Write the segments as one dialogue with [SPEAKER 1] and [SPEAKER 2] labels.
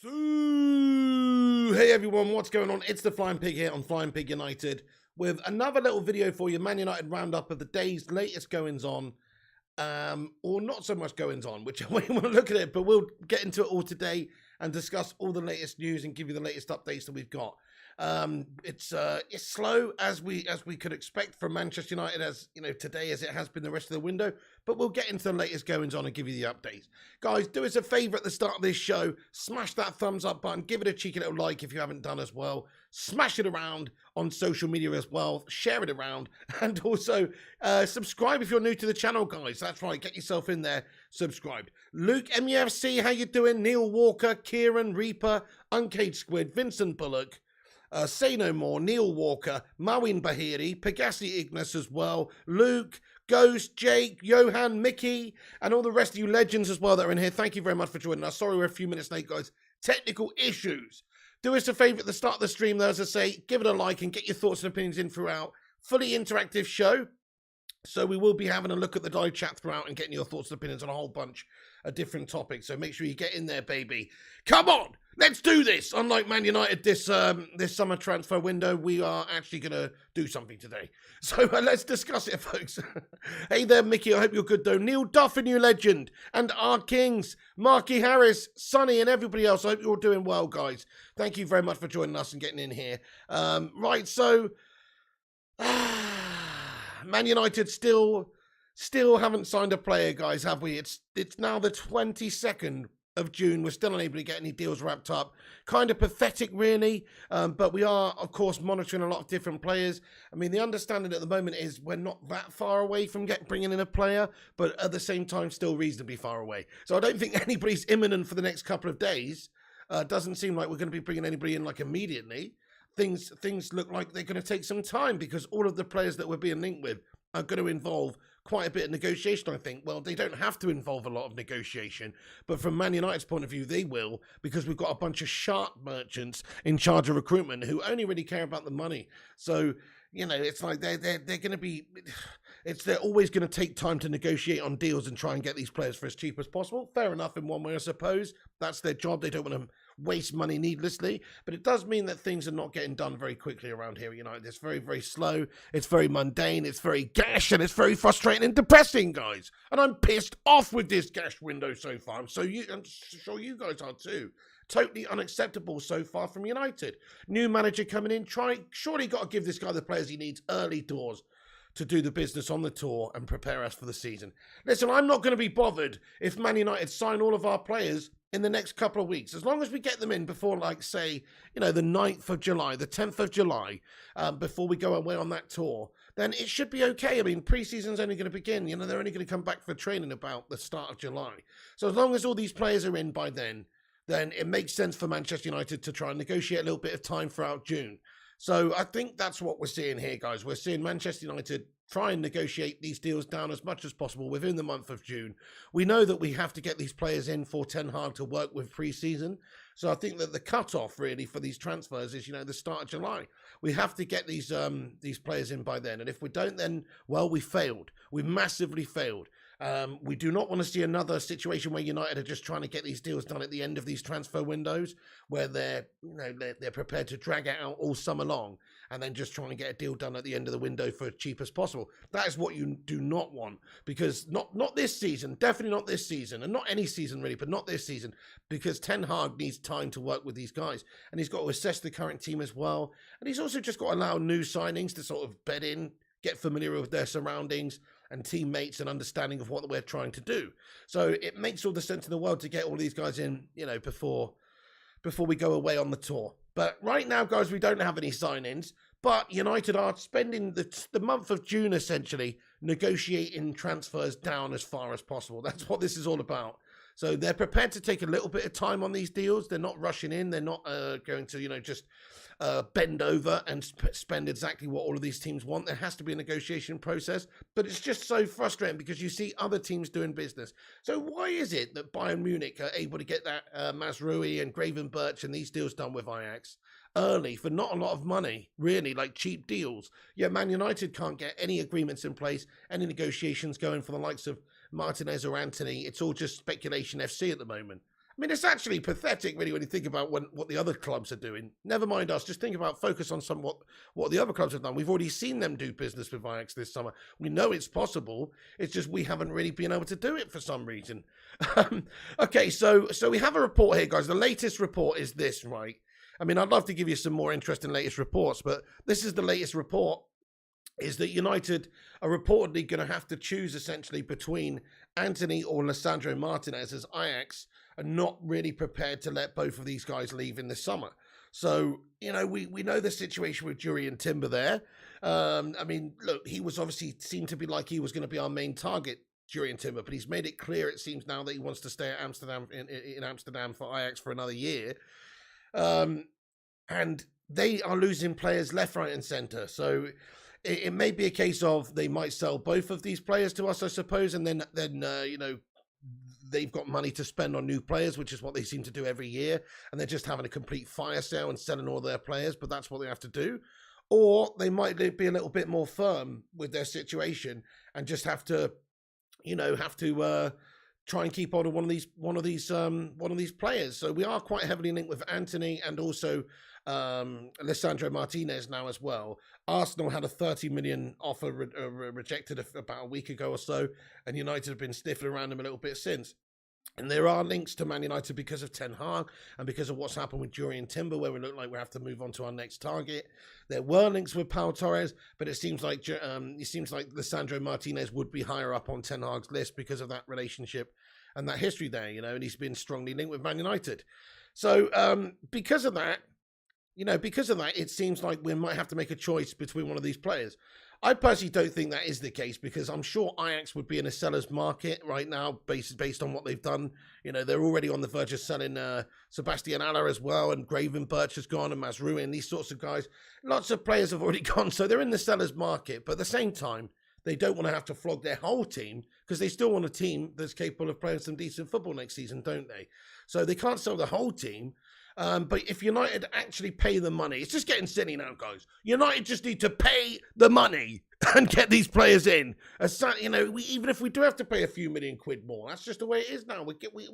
[SPEAKER 1] So, hey everyone, what's going on? It's the Flying Pig here on Flying Pig United with another little video for you, Man United roundup of the day's latest goings on, or not so much goings on, which way you want to look at it, but we'll get into it all today and discuss all the latest news and give you the latest updates that we've got. It's slow as we could expect from Manchester United, as you know, today as it has been the rest of the window, but we'll get into the latest goings on and give you the updates. Guys, do us a favor at the start of this show, smash that thumbs up button, give it a cheeky little like if you haven't done as well, smash it around on social media as well, share it around, and also subscribe if you're new to the channel, guys. That's right, get yourself in there, subscribed. Luke MUFC, how you doing? Neil Walker, Kieran Reaper, Uncaged Squid, Vincent Bullock, Say No More, Neil Walker, Mawin Bahiri, Pegasi Ignis as well, Luke, Ghost, Jake, Johan, Mickey, and all the rest of you legends as well that are in here. Thank you very much for joining us. Sorry we're a few minutes late, guys. Technical issues. Do us a favour at the start of the stream, though, as I say, give it a like and get your thoughts and opinions in throughout. Fully interactive show. So we will be having a look at the live chat throughout and getting your thoughts and opinions on a whole bunch of different topics. So make sure you get in there, baby. Come on, let's do this. Unlike Man United this summer transfer window, we are actually going to do something today. So let's discuss it, folks. Hey there, Mickey. I hope you're good, though. Neil Duff, a new legend. And our Kings, Marky Harris, Sonny, and everybody else. I hope you're all doing well, guys. Thank you very much for joining us and getting in here. Right, so... Man United still haven't signed a player, guys, have we? It's now the 22nd of June. We're still unable to get any deals wrapped up. Kind of pathetic, really. But we are, of course, monitoring a lot of different players. I mean, the understanding at the moment is we're not that far away from bringing in a player, but at the same time, still reasonably far away. So I don't think anybody's imminent for the next couple of days. Doesn't seem like we're going to be bringing anybody in, like, immediately. Things look like they're going to take some time because all of the players that we're being linked with are going to involve quite a bit of negotiation, I think. Well, they don't have to involve a lot of negotiation, but from Man United's point of view, they will, because we've got a bunch of sharp merchants in charge of recruitment who only really care about the money. So, you know, it's like they're going to be... they're always going to take time to negotiate on deals and try and get these players for as cheap as possible. Fair enough in one way, I suppose. That's their job. They don't want to waste money needlessly. But it does mean that things are not getting done very quickly around here. You know, it's very, very slow. It's very mundane. It's very gash, and it's very frustrating and depressing, guys. And I'm pissed off with this gash window so far. I'm sure you guys are too. Totally unacceptable so far from United. New manager coming in. Surely got to give this guy the players he needs early doors to do the business on the tour and prepare us for the season. Listen, I'm not going to be bothered if Man United sign all of our players in the next couple of weeks. As long as we get them in before, like, say, you know, the 9th of July, the 10th of July, before we go away on that tour, then it should be okay. I mean, pre-season's only going to begin. You know, they're only going to come back for training about the start of July. So as long as all these players are in by then it makes sense for Manchester United to try and negotiate a little bit of time throughout June. So I think that's what we're seeing here, guys. We're seeing Manchester United try and negotiate these deals down as much as possible within the month of June. We know that we have to get these players in for Ten Hag to work with pre-season. So I think that the cut-off, really, for these transfers is, you know, the start of July. We have to get these players in by then. And if we don't, then, well, we failed. We massively failed. We do not want to see another situation where United are just trying to get these deals done at the end of these transfer windows, where they're prepared to drag it out all summer long and then just trying to get a deal done at the end of the window for as cheap as possible. That is what you do not want, because not this season, definitely not this season, and not any season really, but not this season, because Ten Hag needs time to work with these guys, and he's got to assess the current team as well, and he's also just got to allow new signings to sort of bed in, get familiar with their surroundings and teammates and understanding of what we're trying to do. So it makes all the sense in the world to get all these guys in, you know, before we go away on the tour. But right now, guys, we don't have any sign-ins, but United are spending the month of June, essentially, negotiating transfers down as far as possible. That's what this is all about. So they're prepared to take a little bit of time on these deals. They're not rushing in. They're not going to, you know, just bend over and spend exactly what all of these teams want. There has to be a negotiation process, but it's just so frustrating because you see other teams doing business. So why is it that Bayern Munich are able to get that Mazraoui and Gravenberch and these deals done with Ajax early for not a lot of money, really, like cheap deals? Yeah, Man United can't get any agreements in place, any negotiations going for the likes of Martinez or Antony. It's all just speculation FC at the moment. I mean, it's actually pathetic, really, when you think about what the other clubs are doing. Never mind us. Just think about, focus on what the other clubs have done. We've already seen them do business with Ajax this summer. We know it's possible. It's just we haven't really been able to do it for some reason. Okay, so we have a report here, guys. The latest report is this, right? I mean, I'd love to give you some more interesting latest reports, but this is the latest report, is that United are reportedly going to have to choose essentially between Antony or Lisandro Martinez, as Ajax are not really prepared to let both of these guys leave in the summer. So, you know, we know the situation with Jurriën Timber there. I mean, look, he was obviously seemed to be like he was going to be our main target, Jurriën Timber, but he's made it clear, it seems now, that he wants to stay at Amsterdam in Amsterdam for Ajax for another year. And they are losing players left, right, and centre. So it may be a case of they might sell both of these players to us, I suppose, and then you know, they've got money to spend on new players, which is what they seem to do every year, and they're just having a complete fire sale and selling all their players, but that's what they have to do. Or they might be a little bit more firm with their situation and just have to, you know, try and keep hold of one of these players. So we are quite heavily linked with Antony and also Lisandro Martinez now as well. Arsenal had a 30 million offer rejected about a week ago or so, and United have been sniffing around them a little bit since. And there are links to Man United because of Ten Hag and because of what's happened with Jurriën Timber, where we look like we have to move on to our next target. There were links with Pau Torres, but it seems like Lisandro Martinez would be higher up on Ten Hag's list because of that relationship and that history there, you know, and he's been strongly linked with Man United. So because of that, it seems like we might have to make a choice between one of these players. I personally don't think that is the case, because I'm sure Ajax would be in a seller's market right now based on what they've done. You know, they're already on the verge of selling Sebastian Aller as well, and Gravenberch has gone, and Mazraoui, and these sorts of guys. Lots of players have already gone, so they're in the seller's market. But at the same time, they don't want to have to flog their whole team, because they still want a team that's capable of playing some decent football next season, don't they? So they can't sell the whole team. But if United actually pay the money, it's just getting silly now, guys. United just need to pay the money and get these players in. You know, even if we do have to pay a few million quid more, that's just the way it is now.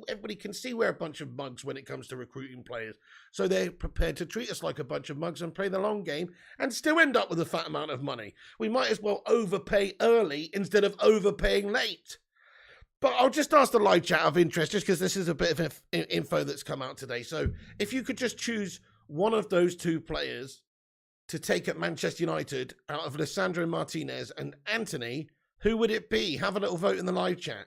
[SPEAKER 1] Everybody can see we're a bunch of mugs when it comes to recruiting players. So they're prepared to treat us like a bunch of mugs and play the long game and still end up with a fat amount of money. We might as well overpay early instead of overpaying late. But I'll just ask the live chat of interest, just because this is a bit of info that's come out today. So if you could just choose one of those two players to take at Manchester United out of Lisandro Martinez and Antony, who would it be? Have a little vote in the live chat.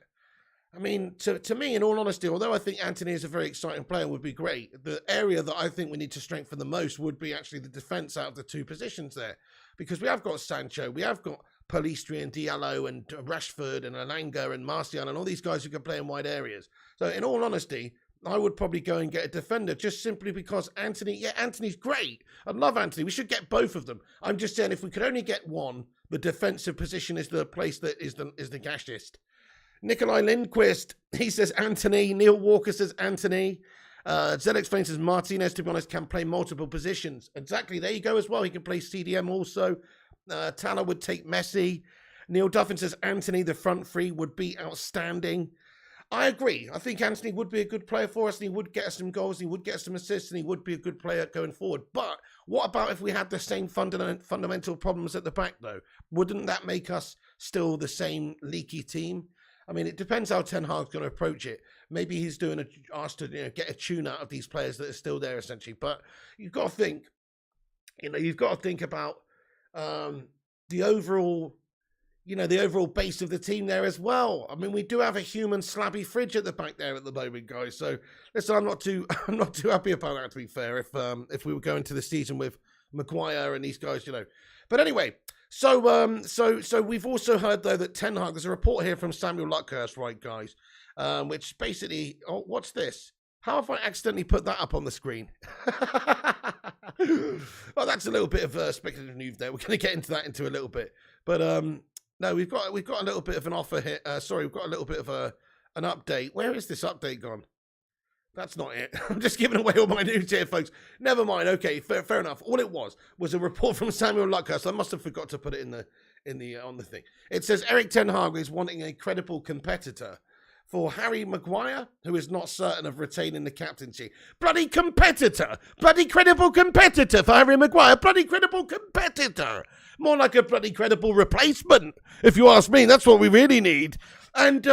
[SPEAKER 1] I mean, to me, in all honesty, although I think Antony is a very exciting player and would be great, the area that I think we need to strengthen the most would be actually the defence out of the two positions there. Because we have got Sancho, we have got Pellistri and Diallo and Rashford and Elanga and Martial and all these guys who can play in wide areas. So in all honesty, I would probably go and get a defender, just simply because Antony's great. I love Antony. We should get both of them. I'm just saying, if we could only get one, the defensive position is the place that is the gashest. Nikolai Lindquist, he says Antony. Neil Walker says Antony. Zelix Flame says Martinez, to be honest, can play multiple positions. Exactly, there you go as well. He can play CDM also. Tala would take Messi. Neil Duffin says Antony, the front three, would be outstanding. I agree. I think Antony would be a good player for us, and he would get us some goals, and he would get us some assists, and he would be a good player going forward. But what about if we had the same fundamental problems at the back, though? Wouldn't that make us still the same leaky team? I mean, it depends how Ten Hag's going to approach it. Maybe he's asked to get a tune out of these players that are still there, essentially. But you've got to think, you've got to think about the overall base of the team there as well. I mean, we do have a human slabby fridge at the back there at the moment, guys. So listen, I'm not too happy about that, to be fair. If we were going to the season with Maguire and these guys, But anyway, so we've also heard though that Ten Hag. There's a report here from Samuel Luckhurst, right, guys? Which basically, what's this? How have I accidentally put that up on the screen? Well, that's a little bit of speculative news there. We're going to get into that into a little bit, but no, we've got a little bit of an offer here. We've got a little bit of an update. Where is this update gone? That's not it. I'm just giving away all my news here, folks. Never mind. Okay, fair enough. All it was a report from Samuel Luckhurst. I must have forgot to put it on the thing. It says Erik Ten Hag is wanting a credible competitor for Harry Maguire, who is not certain of retaining the captaincy. Bloody competitor! Bloody credible competitor for Harry Maguire! Bloody credible competitor! More like a bloody credible replacement, if you ask me. That's what we really need. And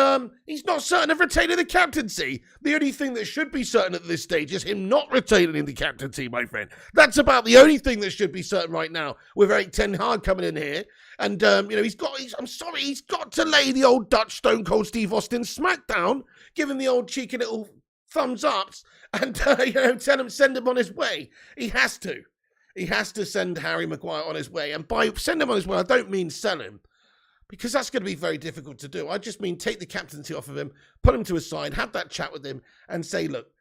[SPEAKER 1] he's not certain of retaining the captaincy. The only thing that should be certain at this stage is him not retaining the captaincy, my friend. That's about the only thing that should be certain right now, with Erik ten Hag coming in here. And, he's got to lay the old Dutch Stone Cold Steve Austin smackdown, give him the old cheeky little thumbs ups, and, send him on his way. He has to. He has to send Harry Maguire on his way. And by send him on his way, I don't mean sell him, because that's going to be very difficult to do. I just mean take the captaincy off of him, put him to a side, have that chat with him, and say, look,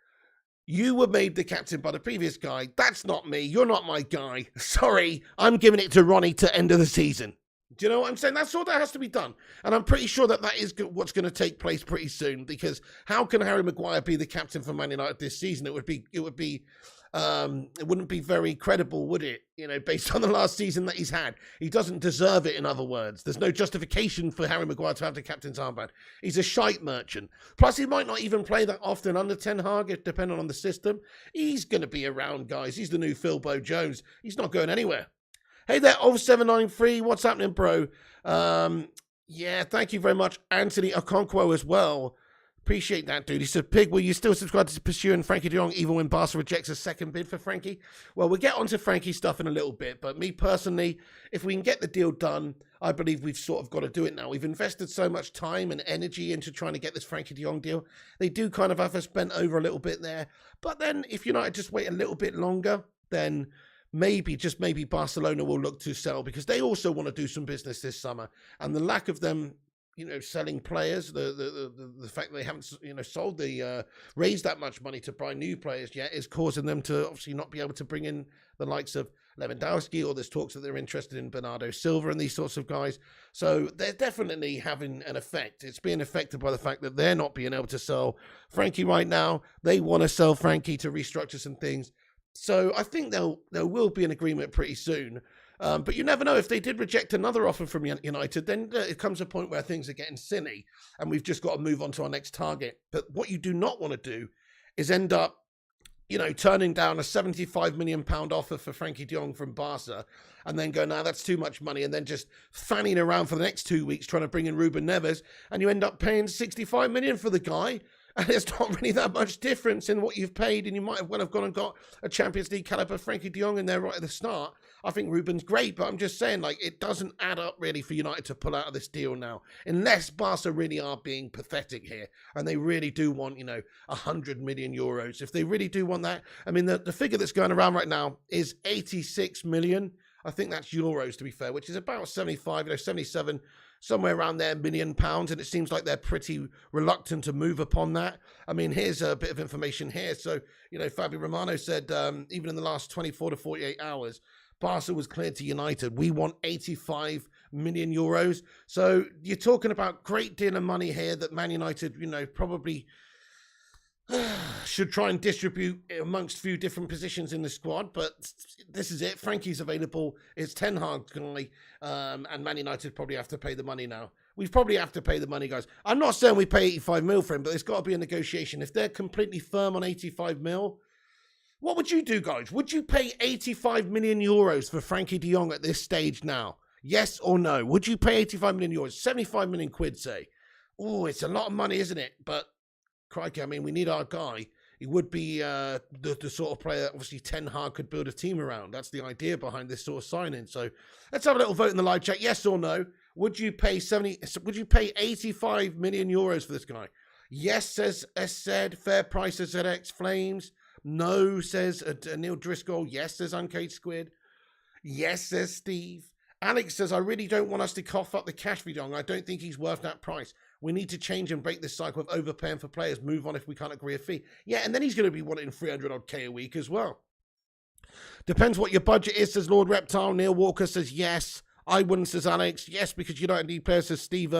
[SPEAKER 1] you were made the captain by the previous guy. That's not me. You're not my guy. Sorry, I'm giving it to Ronnie to end of the season. Do you know what I'm saying? That's all that has to be done. And I'm pretty sure that is what's going to take place pretty soon, because how can Harry Maguire be the captain for Man United this season? It wouldn't be very credible, would it? Based on the last season that he's had. He doesn't deserve it, in other words. There's no justification for Harry Maguire to have the captain's armband. He's a shite merchant. Plus, he might not even play that often under Ten Hag, depending on the system. He's going to be around, guys. He's the new Philbo Jones. He's not going anywhere. Hey there, 0793. What's happening, bro? Yeah, thank you very much. Antony Okonkwo as well. Appreciate that, dude. He said, Pig, will you still subscribe to pursuing Frankie de Jong even when Barca rejects a second bid for Frankie? Well, we'll get onto Frankie stuff in a little bit, but me personally, if we can get the deal done, I believe we've sort of got to do it now. We've invested so much time and energy into trying to get this Frankie de Jong deal. They do kind of have us bent over a little bit there. But then if United just wait a little bit longer, then maybe, just maybe, Barcelona will look to sell, because they also want to do some business this summer. And the lack of them, selling players, the fact that they haven't, raised that much money to buy new players yet is causing them to obviously not be able to bring in the likes of Lewandowski, or there's talks that they're interested in Bernardo Silva and these sorts of guys. So they're definitely having an effect. It's being affected by the fact that they're not being able to sell Frankie right now. They want to sell Frankie to restructure some things. So I think there will be an agreement pretty soon. But you never know. If they did reject another offer from United, then it comes a point where things are getting silly and we've just got to move on to our next target. But what you do not want to do is end up, turning down a £75 million offer for Frankie de Jong from Barca and then go, nah, that's too much money, and then just fanning around for the next 2 weeks trying to bring in Ruben Neves, and you end up paying £65 million for the guy. And there's not really that much difference in what you've paid, and you might have well have gone and got a Champions League caliber Frankie de Jong in there right at the start. I think Ruben's great, but I'm just saying, it doesn't add up really for United to pull out of this deal now, unless Barca really are being pathetic here, and they really do want, 100 million euros. If they really do want that, I mean, the figure that's going around right now is 86 million. I think that's euros, to be fair, which is about 75, 77, somewhere around there, £1 million, and it seems like they're pretty reluctant to move upon that. I mean, here's a bit of information here. So, Fabio Romano said, even in the last 24 to 48 hours, Barca was cleared to United. We want 85 million euros. So you're talking about great deal of money here that Man United, probably should try and distribute amongst a few different positions in the squad, but this is it. Frankie's available. It's Ten Hag guy, and Man United probably have to pay the money now. We probably have to pay the money, guys. I'm not saying we pay 85 mil for him, but there's got to be a negotiation. If they're completely firm on 85 mil, what would you do, guys? Would you pay 85 million euros for Frankie de Jong at this stage now? Yes or no? Would you pay 85 million euros? 75 million quid, say. Oh, it's a lot of money, isn't it? But crikey, I mean, we need our guy. He would be the sort of player that obviously Ten Hag could build a team around. That's the idea behind this sort of signing. So let's have a little vote in the live chat. Yes or no? Would you pay 85 million euros for this guy? Yes, says said. Fair price, says ZX Flames. No, says Neil Driscoll. Yes, says Uncaged Squid. Yes, says Steve. Alex says, I really don't want us to cough up the cash for Jong. I don't think he's worth that price. We need to change and break this cycle of overpaying for players. Move on if we can't agree a fee. Yeah, and then he's going to be wanting 300 odd K a week as well. Depends what your budget is, says Lord Reptile. Neil Walker says yes. I wouldn't, says Alex. Yes, because you don't need players, says Steve.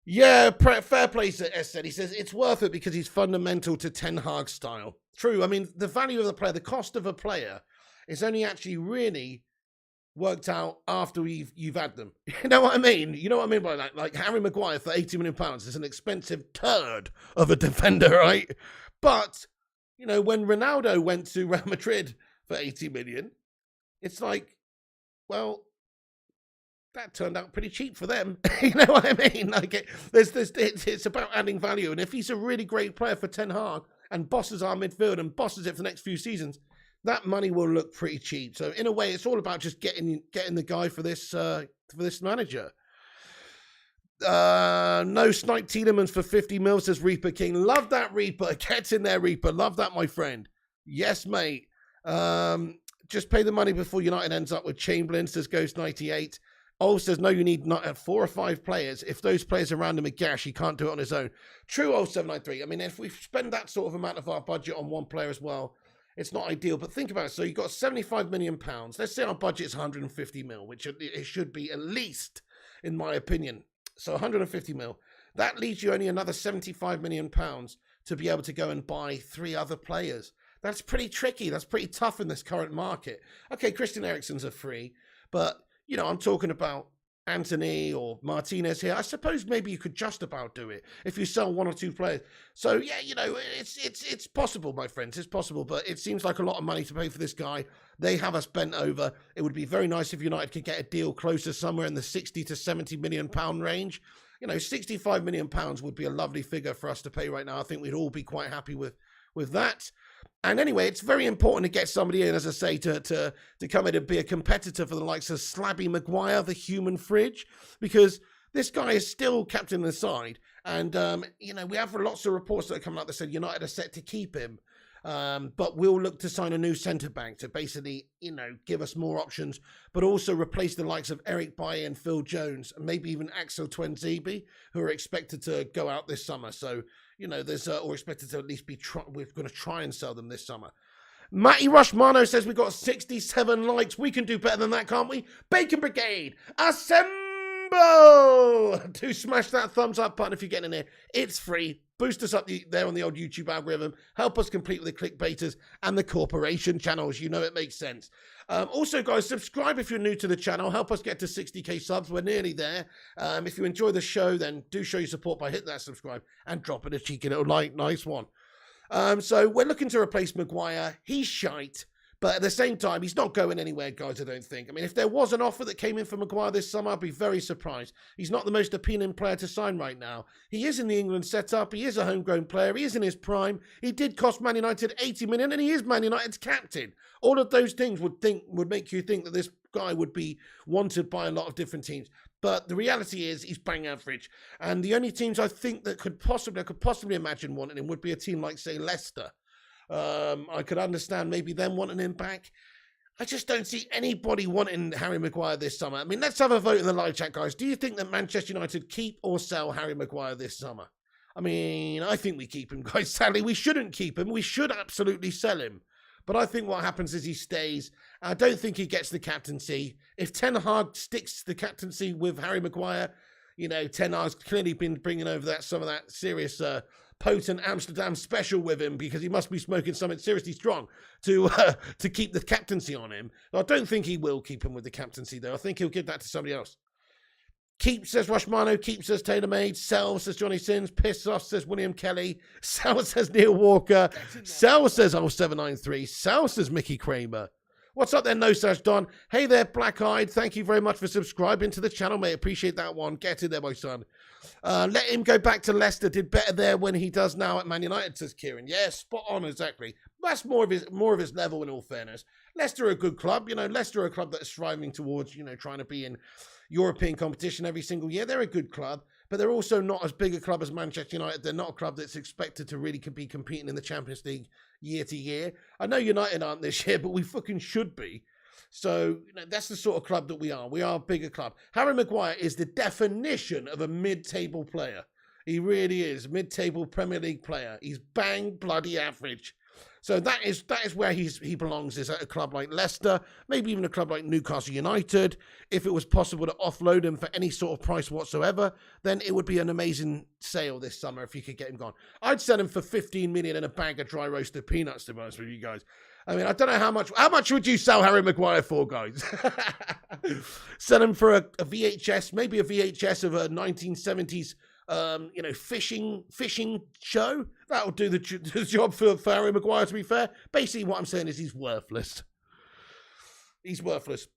[SPEAKER 1] Yeah, fair play, says said. He says it's worth it because he's fundamental to Ten Hag style. True. I mean, the value of the player, the cost of a player is only actually really worked out after you've had them. You know what I mean? You know what I mean by that? Like Harry Maguire for £80 million is an expensive turd of a defender, right? But, you know, when Ronaldo went to Real Madrid for 80 million, it's like, well, that turned out pretty cheap for them. You know what I mean? Like it's about adding value. And if he's a really great player for Ten Hag and bosses our midfield and bosses it for the next few seasons, that money will look pretty cheap. So in a way, it's all about just getting the guy for this manager. No Snipe Tielemans for 50 mil, says Reaper King. Love that, Reaper. Get in there, Reaper. Love that, my friend. Yes, mate. Just pay the money before United ends up with Chamberlain, says Ghost98. Oh, says, no, you need not 4 or 5 players. If those players around him are gash, he can't do it on his own. True, 0793. I mean, if we spend that sort of amount of our budget on one player as well, it's not ideal. But think about it. So you've got £75 million. Let's say our budget is 150 mil, which it should be at least, in my opinion. So 150 mil. That leaves you only another £75 million to be able to go and buy 3 other players. That's pretty tricky. That's pretty tough in this current market. Okay, Christian Eriksen's a free, but, you know, I'm talking about Antony or Martinez here. I suppose maybe you could just about do it if you sell 1 or 2 players. So, yeah, you know, it's possible, my friends. It's possible, but it seems like a lot of money to pay for this guy. They have us bent over. It would be very nice if United could get a deal closer somewhere in the 60 to 70 million pound range. You know, 65 million pounds would be a lovely figure for us to pay right now. I think we'd all be quite happy with that. And anyway, it's very important to get somebody in, as I say, to come in and be a competitor for the likes of Slabby Maguire, the human fridge, because this guy is still captain of the side. And, you know, we have lots of reports that are coming out that said United are set to keep him. But we'll look to sign a new centre-back to basically, you know, give us more options, but also replace the likes of Eric Bailly and Phil Jones, and maybe even Axel Tuanzebe, who are expected to go out this summer. So, you know, there's or expected to at least be we're going to try and sell them this summer. Matty Rushmano says we got 67 likes. We can do better than that, can't we? Bacon Brigade, assemble! Do smash that thumbs up button if you're getting in there. It's free. Boost us up there on the old YouTube algorithm. Help us compete with the clickbaiters and the corporation channels. You know it makes sense. Also, guys, subscribe if you're new to the channel. Help us get to 60k subs. We're nearly there. If you enjoy the show, then do show your support by hitting that subscribe and dropping a cheeky little like. Nice one. So we're looking to replace Maguire. He's shite. But at the same time, he's not going anywhere, guys, I don't think. I mean, if there was an offer that came in for Maguire this summer, I'd be very surprised. He's not the most appealing player to sign right now. He is in the England setup. He is a homegrown player. He is in his prime. He did cost Man United 80 million, and he is Man United's captain. All of those things would make you think that this guy would be wanted by a lot of different teams. But the reality is he's bang average. And the only teams I think that I could possibly imagine wanting him would be a team like, say, Leicester. I could understand maybe them wanting him back. I just don't see anybody wanting Harry Maguire this summer. I mean, let's have a vote in the live chat, guys. Do you think that Manchester United keep or sell Harry Maguire this summer? I mean, I think we keep him, guys. Sadly, we shouldn't keep him. We should absolutely sell him. But I think what happens is he stays. I don't think he gets the captaincy. If Ten Hag sticks the captaincy with Harry Maguire, you know, Ten Hag's clearly been bringing over some of that serious potent Amsterdam special with him, because he must be smoking something seriously strong to keep the captaincy on him. I don't think he will keep him with the captaincy, though. I think he'll give that to somebody else. Keep, says Rushmano. Keep, says TaylorMade. Sell, says Johnny Sins. Piss off, says William Kelly. Sell, says Neil Walker. Sell, says 0793. Sell, says Mickey Kramer. What's up there, No Sash Don? Hey there, Black Eyed. Thank you very much for subscribing to the channel, mate. Appreciate that one. Get in there, my son. Let him go back to Leicester. Did better there when he does now at Man United, says Kieran. Yeah, spot on, exactly. That's more of his level, in all fairness. Leicester are a good club. You know, Leicester are a club that's striving towards, you know, trying to be in European competition every single year. They're a good club, but they're also not as big a club as Manchester United. They're not a club that's expected to really be competing in the Champions League year to year. I know United aren't this year, but we fucking should be. So, you know, that's the sort of club that we are. We are a bigger club. Harry Maguire is the definition of a mid-table player. He really is. Mid-table Premier League player. He's bang bloody average. So that is where he belongs, is at a club like Leicester, maybe even a club like Newcastle United. If it was possible to offload him for any sort of price whatsoever, then it would be an amazing sale this summer if you could get him gone. I'd sell him for 15 million and a bag of dry roasted peanuts, to be honest with you guys. I mean, I don't know how much would you sell Harry Maguire for, guys? Sell him for a VHS, maybe a VHS of a 1970s, fishing show. That'll do the job for Harry Maguire, to be fair. Basically, what I'm saying is he's worthless. He's worthless.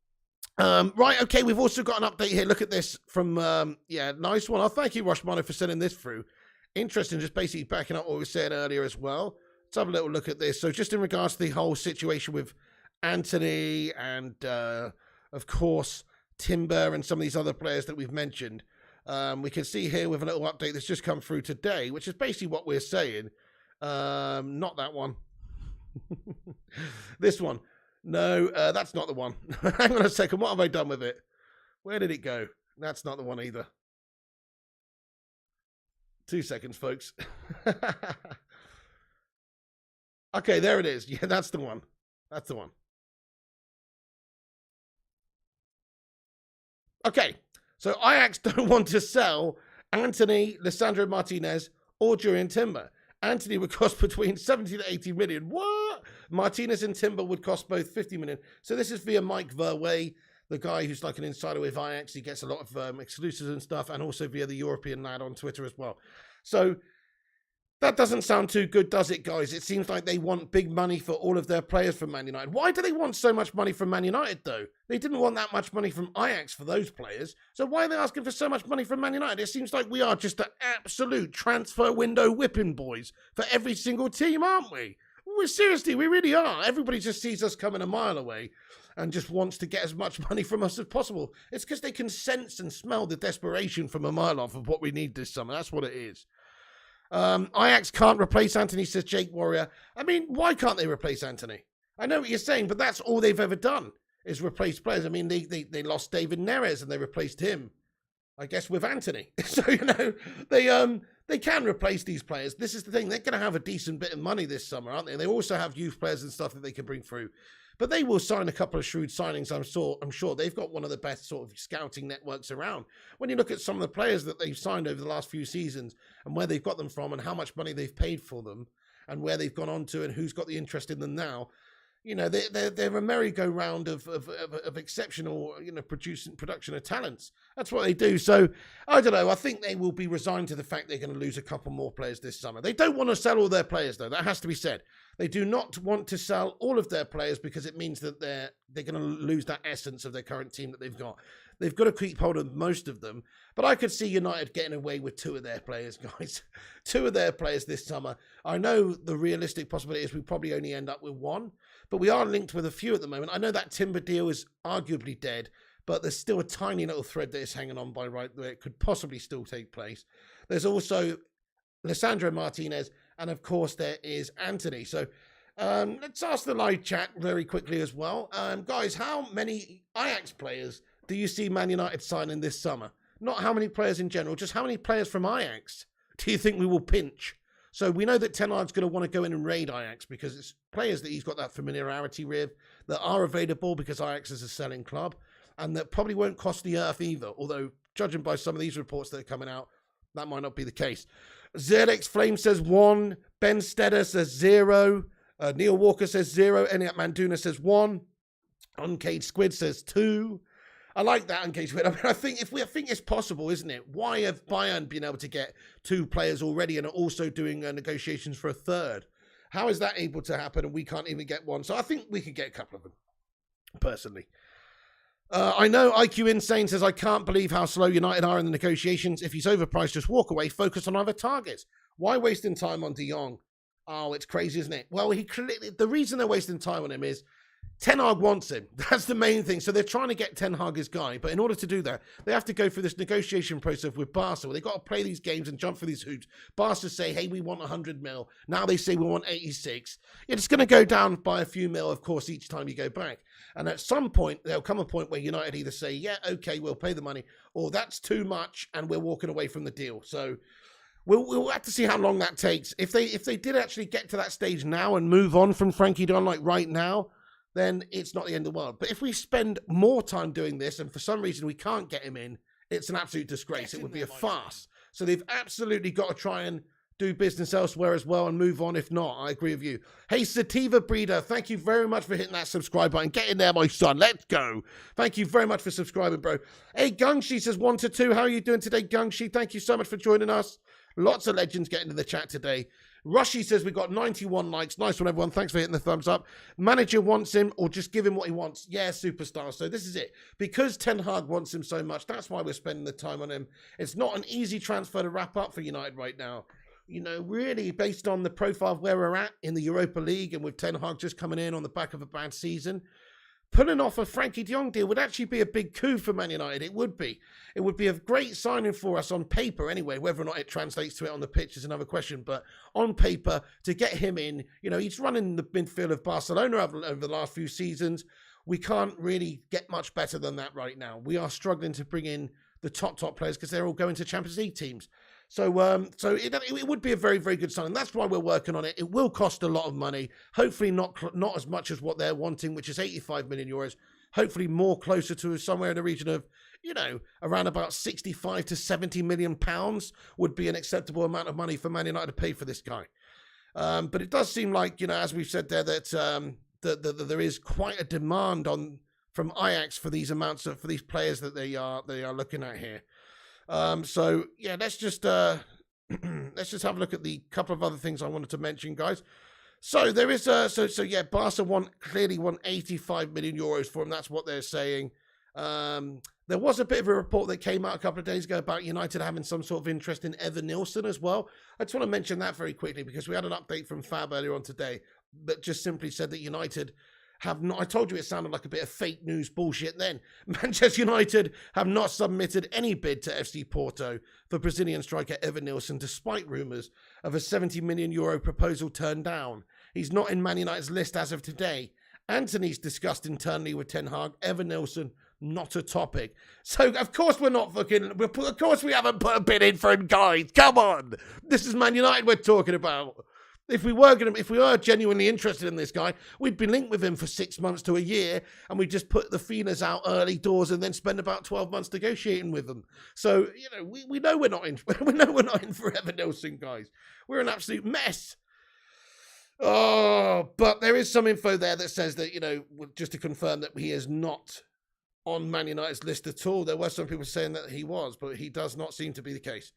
[SPEAKER 1] Right, okay, we've also got an update here. Look at this from, nice one. Thank you, Roshmano, for sending this through. Interesting, just basically backing up what we were saying earlier as well. Let's have a little look at this. So just in regards to the whole situation with Antony and, of course, Timber and some of these other players that we've mentioned, we can see here with a little update that's just come through today, which is basically what we're saying. Not that one. This one. No, that's not the one. Hang on a second. What have I done with it? Where did it go? That's not the one either. 2 seconds, folks. Okay, there it is. Yeah, that's the one. That's the one. Okay, so Ajax don't want to sell Antony, Lisandro Martinez, or Julian Timber. Antony would cost between 70 to 80 million. What? Martinez and Timber would cost both 50 million. So this is via Mike Verwey, the guy who's like an insider with Ajax. He gets a lot of exclusives and stuff, and also via the European lad on Twitter as well. So that doesn't sound too good, does it, guys? It seems like they want big money for all of their players from Man United. Why do they want so much money from Man United, though? They didn't want that much money from Ajax for those players. So why are they asking for so much money from Man United? It seems like we are just the absolute transfer window whipping boys for every single team, aren't we? Seriously, we really are. Everybody just sees us coming a mile away and just wants to get as much money from us as possible. It's because they can sense and smell the desperation from a mile off of what we need this summer. That's what it is. Ajax can't replace Antony, says Jake Warrior. I mean, why can't they replace Antony? I know what you're saying, but that's all they've ever done is replace players. I mean, they lost David Neres and they replaced him, I guess, with Antony. So, they can replace these players. This is the thing. They're going to have a decent bit of money this summer, aren't they? They also have youth players and stuff that they can bring through. But they will sign a couple of shrewd signings, I'm sure. They've got one of the best sort of scouting networks around. When you look at some of the players that they've signed over the last few seasons and where they've got them from and how much money they've paid for them and where they've gone on to and who's got the interest in them now, they're a merry-go-round of exceptional, production of talents. That's what they do. So, I don't know. I think they will be resigned to the fact they're going to lose a couple more players this summer. They don't want to sell all their players, though. That has to be said. They do not want to sell all of their players because it means that they're going to lose that essence of their current team that they've got. They've got to keep hold of most of them. But I could see United getting away with 2 of their players, guys. 2 of their players this summer. I know the realistic possibility is we probably only end up with 1. But we are linked with a few at the moment. I know that Timber deal is arguably dead, but there's still a tiny little thread that is hanging on by right where it could possibly still take place. There's also Lisandro Martinez, and of course there is Antony. So let's ask the live chat very quickly as well. Guys, how many Ajax players do you see Man United signing this summer? Not how many players in general, just how many players from Ajax do you think we will pinch? So we know that Ten Hag's going to want to go in and raid Ajax because it's players that he's got that familiarity with that are available because Ajax is a selling club and that probably won't cost the earth either. Although, judging by some of these reports that are coming out, that might not be the case. ZX Flame says 1. Ben Stedder says 0. Neil Walker says 0. Eniat Manduna says 1. Uncaged Squid says 2. I like that, Uncaged Squid. I mean, I think it's possible, isn't it? Why have Bayern been able to get 2 players already and are also doing negotiations for a 3rd? How is that able to happen and we can't even get 1? So I think we could get a couple of them, personally. I know IQ Insane says, I can't believe how slow United are in the negotiations. If he's overpriced, just walk away, focus on other targets. Why wasting time on De Jong? Oh, it's crazy, isn't it? Well, the reason they're wasting time on him is Ten Hag wants him. That's the main thing. So they're trying to get Ten Hag his guy. But in order to do that, they have to go through this negotiation process with Barca. Where they've got to play these games and jump through these hoops. Barca say, hey, we want 100 mil. Now they say we want 86. It's going to go down by a few mil, of course, each time you go back. And at some point, there'll come a point where United either say, yeah, okay, we'll pay the money. Or that's too much and we're walking away from the deal. So we'll have to see how long that takes. If they did actually get to that stage now and move on from Frankie Don like right now, then it's not the end of the world. But if we spend more time doing this and for some reason we can't get him in, it's an absolute disgrace. It would be a farce. So they've absolutely got to try and do business elsewhere as well and move on. If not, I agree with you. Hey, Sativa Breeder, thank you very much for hitting that subscribe button. Get in there, my son. Let's go. Thank you very much for subscribing, bro. Hey, Gungshi says 1 to 2. How are you doing today, Gungshi? Thank you so much for joining us. Lots of legends getting into the chat today. Rushy says we got 91 likes. Nice one, everyone. Thanks for hitting the thumbs up. Manager wants him, or just give him what he wants. Yeah, superstar. So this is it. Because Ten Hag wants him so much, that's why we're spending the time on him. It's not an easy transfer to wrap up for United right now. You know, really based on the profile of where we're at in the Europa League and with Ten Hag just coming in on the back of a bad season, pulling off a Frankie de Jong deal would actually be a big coup for Man United. It would be. It would be a great signing for us on paper anyway. Whether or not it translates to it on the pitch is another question. But on paper, to get him in, you know, he's running the midfield of Barcelona over the last few seasons. We can't really get much better than that right now. We are struggling to bring in the top players because they're all going to Champions League teams. So it would be a very, very good signing. That's why we're working on it. It will cost a lot of money. Hopefully not as much as what they're wanting, which is 85 million euros. Hopefully more closer to somewhere in the region of, you know, around about 65 to 70 million pounds would be an acceptable amount of money for Man United to pay for this guy. But it does seem like, you know, as we've said there, that there is quite a demand from Ajax for these amounts for these players that they are looking at here. So yeah, let's just have a look at the couple of other things I wanted to mention, guys. So there is yeah, Barca clearly want 85 million euros for him. That's what they're saying. There was a bit of a report that came out a couple of days ago about United having some sort of interest in Evan Nilsson as well. I just want to mention that very quickly because we had an update from Fab earlier on today that just simply said that United have not, I told you it sounded like a bit of fake news bullshit then. Manchester United have not submitted any bid to FC Porto for Brazilian striker Evan Nilsson, despite rumours of a 70 million euro proposal turned down. He's not in Man United's list as of today. Antony's discussed internally with Ten Hag. Evan Nilsson, not a topic. So, of course, of course we haven't put a bid in for him, guys. Come on. This is Man United we're talking about. If we were genuinely interested in this guy, we'd be linked with him for 6 months to a year, and we'd just put the feelers out early doors and then spend about 12 months negotiating with them. So, you know, we know we're not in. We know we're not in for Evan Nilsson, guys. We're an absolute mess. Oh, but there is some info there that says that, you know, just to confirm that he is not on Man United's list at all. There were some people saying that he was, but he does not seem to be the case.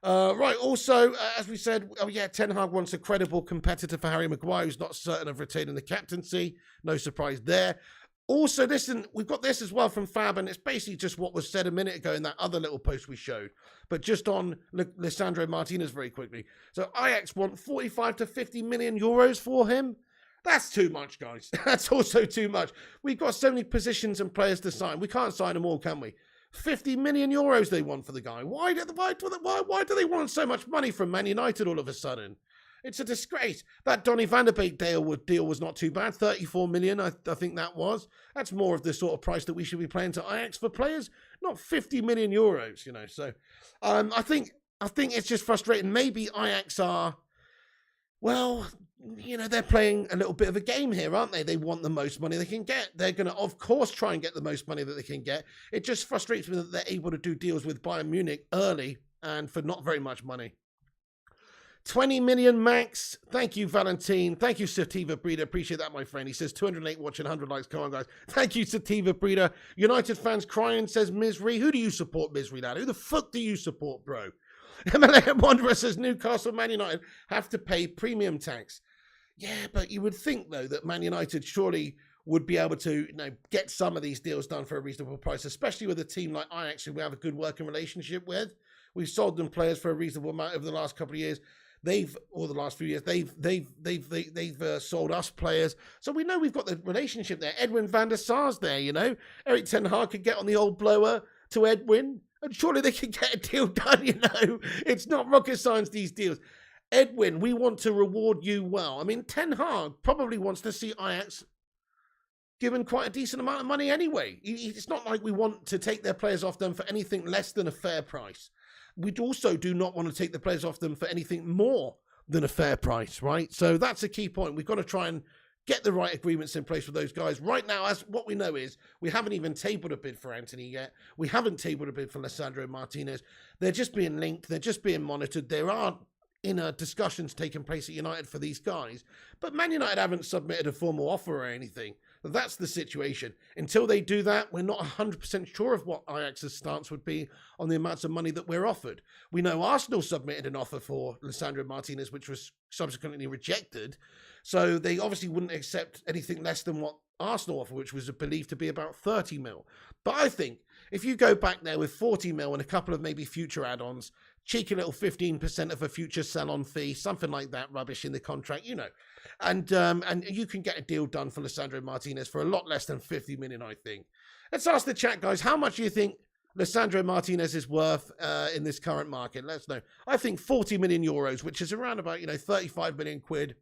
[SPEAKER 1] Right, also, as we said, Ten Hag wants a credible competitor for Harry Maguire, who's not certain of retaining the captaincy. No surprise there. Also, listen, we've got this as well from Fab, and it's basically just what was said a minute ago in that other little post we showed. But just on Lisandro Martinez very quickly. So Ajax want 45 to 50 million euros for him. That's too much, guys. That's also too much. We've got so many positions and players to sign. We can't sign them all, can we? 50 million euros they want for the guy. Why do they want so much money from Man United all of a sudden? It's a disgrace. That Donny van de Beek deal was not too bad. 34 million, I think that was. That's more of the sort of price that we should be paying to Ajax for players, not 50 million euros, you know. So I think it's just frustrating. Maybe Ajax are, well, you know, they're playing a little bit of a game here, aren't they? They want the most money they can get. They're going to, of course, try and get the most money that they can get. It just frustrates me that they're able to do deals with Bayern Munich early and for not very much money. 20 million max. Thank you, Valentine. Thank you, Sativa Breeder. Appreciate that, my friend. He says 208 watching, 100 likes. Come on, guys. Thank you, Sativa Breeder. United fans crying, says Misery. Who do you support, Misery, lad? Who the fuck do you support, bro? MLM Wanderer says Newcastle, Man United have to pay premium tax. Yeah, but you would think, though, that Man United surely would be able to, you know, get some of these deals done for a reasonable price, especially with a team like Ajax, who we have a good working relationship with. We've sold them players for a reasonable amount over the last couple of years. They've sold us players. So we know we've got the relationship there. Edwin van der Sar's there, you know. Eric Ten Hag could get on the old blower to Edwin, and surely they could get a deal done, you know. It's not rocket science, these deals. Edwin, we want to reward you well. I mean, Ten Hag probably wants to see Ajax given quite a decent amount of money anyway. It's not like we want to take their players off them for anything less than a fair price. We also do not want to take the players off them for anything more than a fair price, right? So that's a key point. We've got to try and get the right agreements in place with those guys. Right now, as what we know is, we haven't even tabled a bid for Antony yet. We haven't tabled a bid for Lisandro Martinez. They're just being linked. They're just being monitored. There are inner discussions taking place at United for these guys. But Man United haven't submitted a formal offer or anything. That's the situation. Until they do that, we're not 100% sure of what Ajax's stance would be on the amounts of money that we're offered. We know Arsenal submitted an offer for Lisandro Martinez, which was subsequently rejected. So they obviously wouldn't accept anything less than what Arsenal offer, which was believed to be about 30 mil. But I think if you go back there with 40 mil and a couple of maybe future add-ons, cheeky little 15% of a future sell-on fee, something like that rubbish in the contract, you know. And you can get a deal done for Lisandro Martinez for a lot less than 50 million, I think. Let's ask the chat, guys, how much do you think Lisandro Martinez is worth in this current market? Let us know. I think 40 million euros, which is around about, 35 million quid.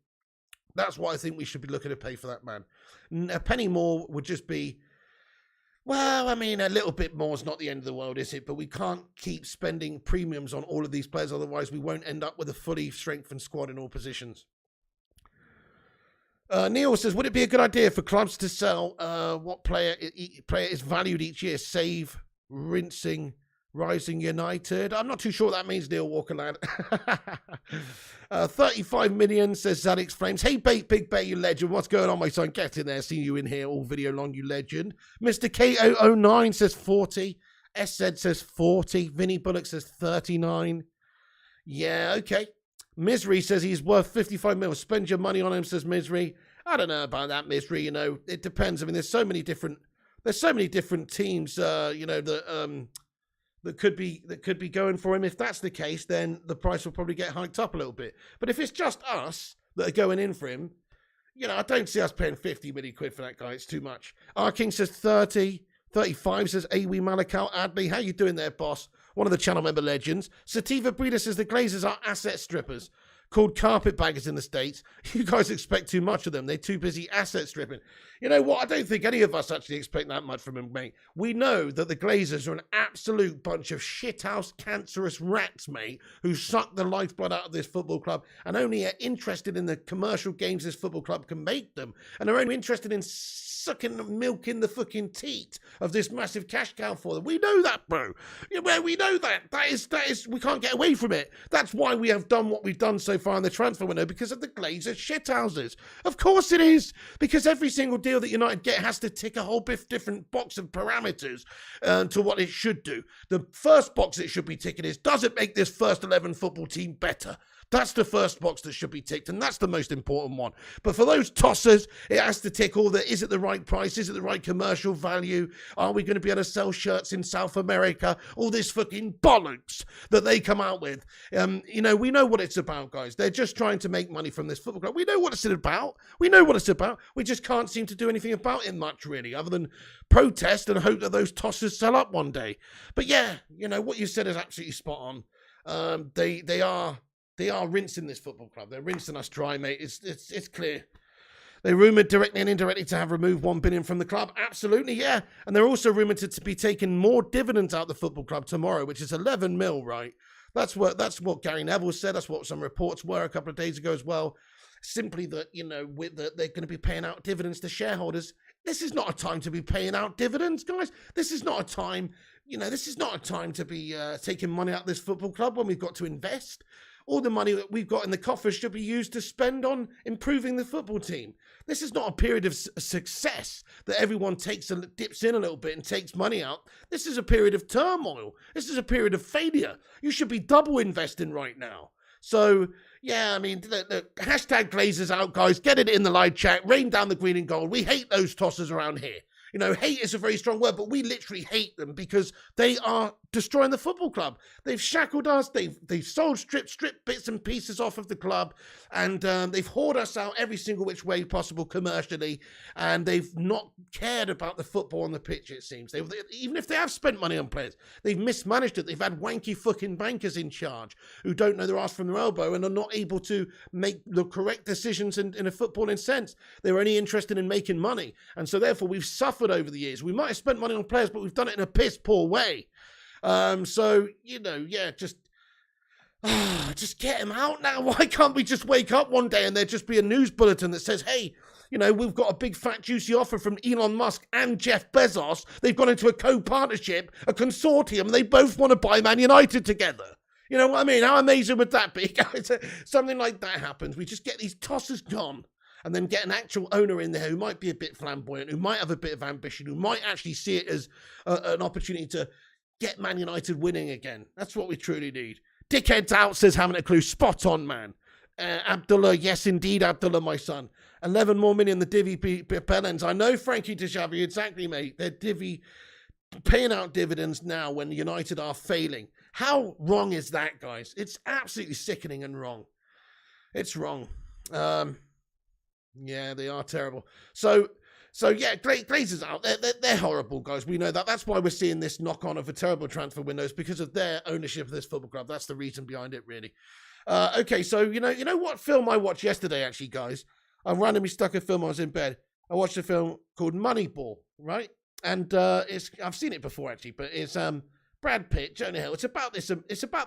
[SPEAKER 1] That's what I think we should be looking to pay for that man. A penny more would just be, well, I mean, a little bit more is not the end of the world, is it? But we can't keep spending premiums on all of these players. Otherwise, we won't end up with a fully strengthened squad in all positions. Neil says, would it be a good idea for clubs to sell what player is valued each year? Save, rinsing, rising United. I'm not too sure what that means, Neil Walker lad. 35 million, says Zadix Flames. Hey, Big Bay, you legend. What's going on, my son? Get in there. See you in here all video long, you legend. Mr. K009 says 40. SZ says 40. Vinny Bullock says 39. Yeah, okay. Misery says he's worth 55 mil. Spend your money on him, says Misery. I don't know about that, Misery. It depends. I mean, there's so many different teams, that could be going for him. If that's the case, then the price will probably get hiked up a little bit. But if it's just us that are going in for him, I don't see us paying 50 million quid for that guy. It's too much. Our King says 30. 35 says Awi Malakal Adley. How you doing there, boss? One of the channel member legends. Sativa Breeder says the Glazers are asset strippers, called carpetbaggers in the States. You guys expect too much of them. They're too busy asset stripping. You know what? I don't think any of us actually expect that much from them, mate. We know that the Glazers are an absolute bunch of shithouse cancerous rats, mate, who suck the lifeblood out of this football club and only are interested in the commercial gains this football club can make them, and are only interested in sucking milk in the fucking teat of this massive cash cow for them. We know that, bro. We know that. That is, we can't get away from it. That's why we have done what we've done so far in the transfer window, because of the Glazers shithouses. Of course it is, because every single deal that United get has to tick a whole different box of parameters to what it should do. The first box it should be ticking is, does it make this first 11 football team better? That's the first box that should be ticked, and that's the most important one. But for those tossers, it has to tick all the, is it the right price? Is it the right commercial value? Are we going to be able to sell shirts in South America? All this fucking bollocks that they come out with. We know what it's about, guys. They're just trying to make money from this football club. We know what it's about. We know what it's about. We just can't seem to do anything about it much, really, other than protest and hope that those tossers sell up one day. But yeah, what you said is absolutely spot on. They are rinsing this football club. They're rinsing us dry, mate. It's clear. They rumoured directly and indirectly to have removed 1 billion from the club. Absolutely, yeah. And they're also rumoured to be taking more dividends out of the football club tomorrow, which is 11 mil, right? That's what Gary Neville said. That's what some reports were a couple of days ago as well. Simply that, they're going to be paying out dividends to shareholders. This is not a time to be paying out dividends, guys. This is not a time, to be taking money out of this football club when we've got to invest. All the money that we've got in the coffers should be used to spend on improving the football team. This is not a period of success that everyone dips in a little bit and takes money out. This is a period of turmoil. This is a period of failure. You should be double investing right now. So, yeah, I mean, the hashtag Glazers out, guys. Get it in the live chat. Rain down the green and gold. We hate those tossers around here. Hate is a very strong word, but we literally hate them because they are destroying the football club. They've shackled us. They've sold stripped bits and pieces off of the club, and they've hoarded us out every single which way possible commercially, and they've not cared about the football on the pitch, it seems. Even if they have spent money on players, they've mismanaged it. They've had wanky fucking bankers in charge who don't know their arse from their elbow and are not able to make the correct decisions in a footballing sense. They're only interested in making money, and so therefore we've suffered over the years. We might have spent money on players, but we've done it in a piss poor way. Just get him out now. Why can't we just wake up one day and there just be a news bulletin that says, hey, we've got a big fat juicy offer from Elon Musk and Jeff Bezos. They've gone into a co-partnership, a consortium. They both want to buy Man United together. You know what I mean? How amazing would that be? Something like that happens. We just get these tosses gone and then get an actual owner in there who might be a bit flamboyant, who might have a bit of ambition, who might actually see it as an opportunity to get Man United winning again. That's what we truly need. Dickheads out, says haven't a clue. Spot on, man. Abdullah, yes indeed, Abdullah, my son. 11 more million, the divvy pellens. I know, Frankie Tishavi, exactly, mate. They're paying out dividends now when United are failing. How wrong is that, guys? It's absolutely sickening and wrong. It's wrong. Yeah, they are terrible. So yeah, Glazers out. They're horrible, guys. We know that. That's why we're seeing this knock-on of a terrible transfer windows, because of their ownership of this football club. That's the reason behind it, really. Okay, so you know what film I watched yesterday, actually, guys? I randomly stuck a film. I was in bed. I watched a film called Moneyball, right? And I've seen it before, actually, but it's Brad Pitt, Jonah Hill. It's about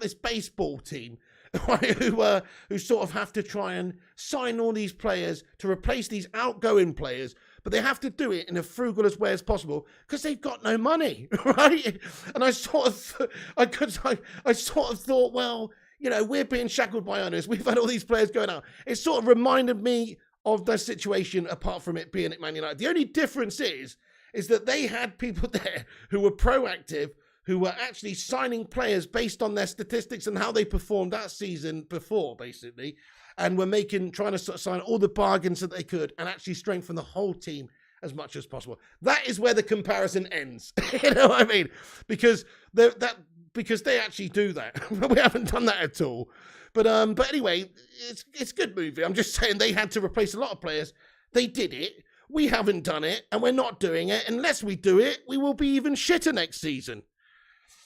[SPEAKER 1] this baseball team who sort of have to try and sign all these players to replace these outgoing players, but they have to do it in a frugalist way as possible because they've got no money, right? And I sort of thought, well, you know, we're being shackled by owners. We've had all these players going out. It sort of reminded me of the situation, apart from it being at Man United. The only difference is that they had people there who were proactive, who were actually signing players based on their statistics and how they performed that season before, basically, and were trying to sort of sign all the bargains that they could and actually strengthen the whole team as much as possible. That is where the comparison ends. You know what I mean? Because they actually do that. We haven't done that at all. But anyway, it's a good movie. I'm just saying they had to replace a lot of players. They did it. We haven't done it, and we're not doing it. Unless we do it, we will be even shitter next season.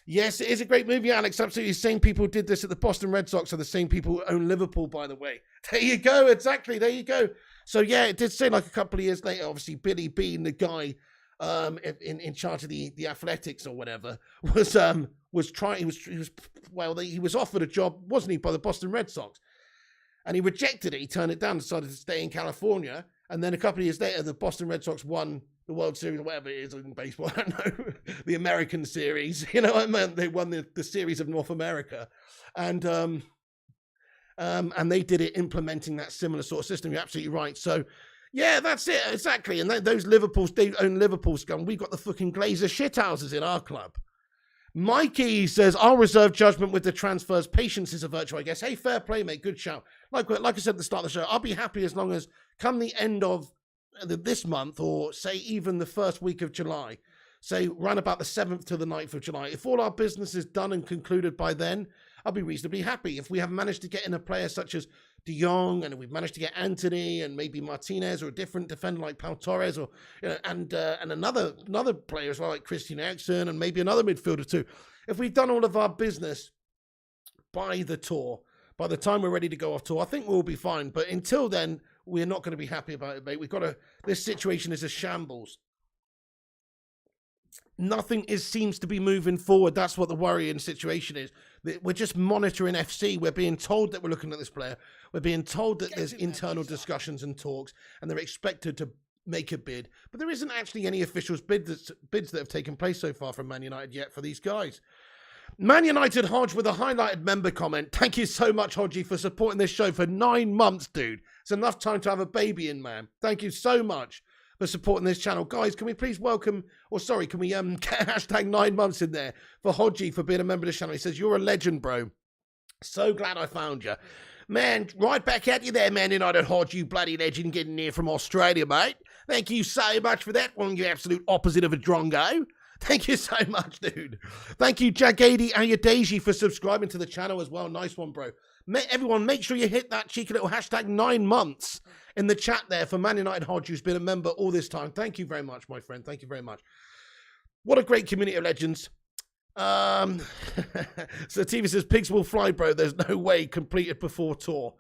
[SPEAKER 1] Yes, it is a great movie, Alex. Absolutely. The same people who did this at the Boston Red Sox are the same people who own Liverpool, by the way. There you go. Exactly. There you go. So, yeah, it did say like a couple of years later, obviously, Billy Bean, the guy in charge of the athletics or whatever, was offered a job, wasn't he, by the Boston Red Sox? And he rejected it. He turned it down, decided to stay in California. And then a couple of years later, the Boston Red Sox won the World Series or whatever it is in baseball. I don't know, the American series. You know what I mean? They won the series of North America. And they did it implementing that similar sort of system. You're absolutely right. So, yeah, that's it. Exactly. And those they own Liverpool scum. We've got the fucking Glazer shithouses in our club. Mikey says, I'll reserve judgment with the transfers. Patience is a virtue, I guess. Hey, fair play, mate. Good shout. Like I said at the start of the show, I'll be happy as long as come the end of this month, or say even the first week of July, say around about the 7th to the 9th of July, if all our business is done and concluded by then, I'll be reasonably happy. If we have managed to get in a player such as Jong, and we've managed to get Antony and maybe Martinez or a different defender like Pau Torres, or and another player as well like Christian Eriksen, and maybe another midfielder too. If we've done all of our business by the tour, by the time we're ready to go off tour, I think we'll be fine. But until then, we're not going to be happy about it, mate. This situation is a shambles. Nothing seems to be moving forward. That's what the worrying situation is. We're just monitoring FC. We're being told that we're looking at this player. We're being told that there's internal discussions and talks, and they're expected to make a bid. But there isn't actually any official bids that have taken place so far from Man United yet for these guys. Man United Hodge with a highlighted member comment. Thank you so much, Hodgie, for supporting this show for 9 months, dude. It's enough time to have a baby in, man. Thank you so much for supporting this channel. Guys, can we please can we get hashtag 9 months in there for Hodgie for being a member of the channel? He says, you're a legend, bro. So glad I found you. Man, right back at you there, Man United Hodge, you bloody legend, getting here from Australia, mate. Thank you so much for that one, you absolute opposite of a drongo. Thank you so much, dude. Thank you, Jagady Ayadaji, for subscribing to the channel as well. Nice one, bro. Everyone, make sure you hit that cheeky little hashtag 9 months in the chat there for Man United Hodge, who's been a member all this time. Thank you very much, my friend. Thank you very much. What a great community of legends. So TV says, pigs will fly, bro. There's no way completed before tour.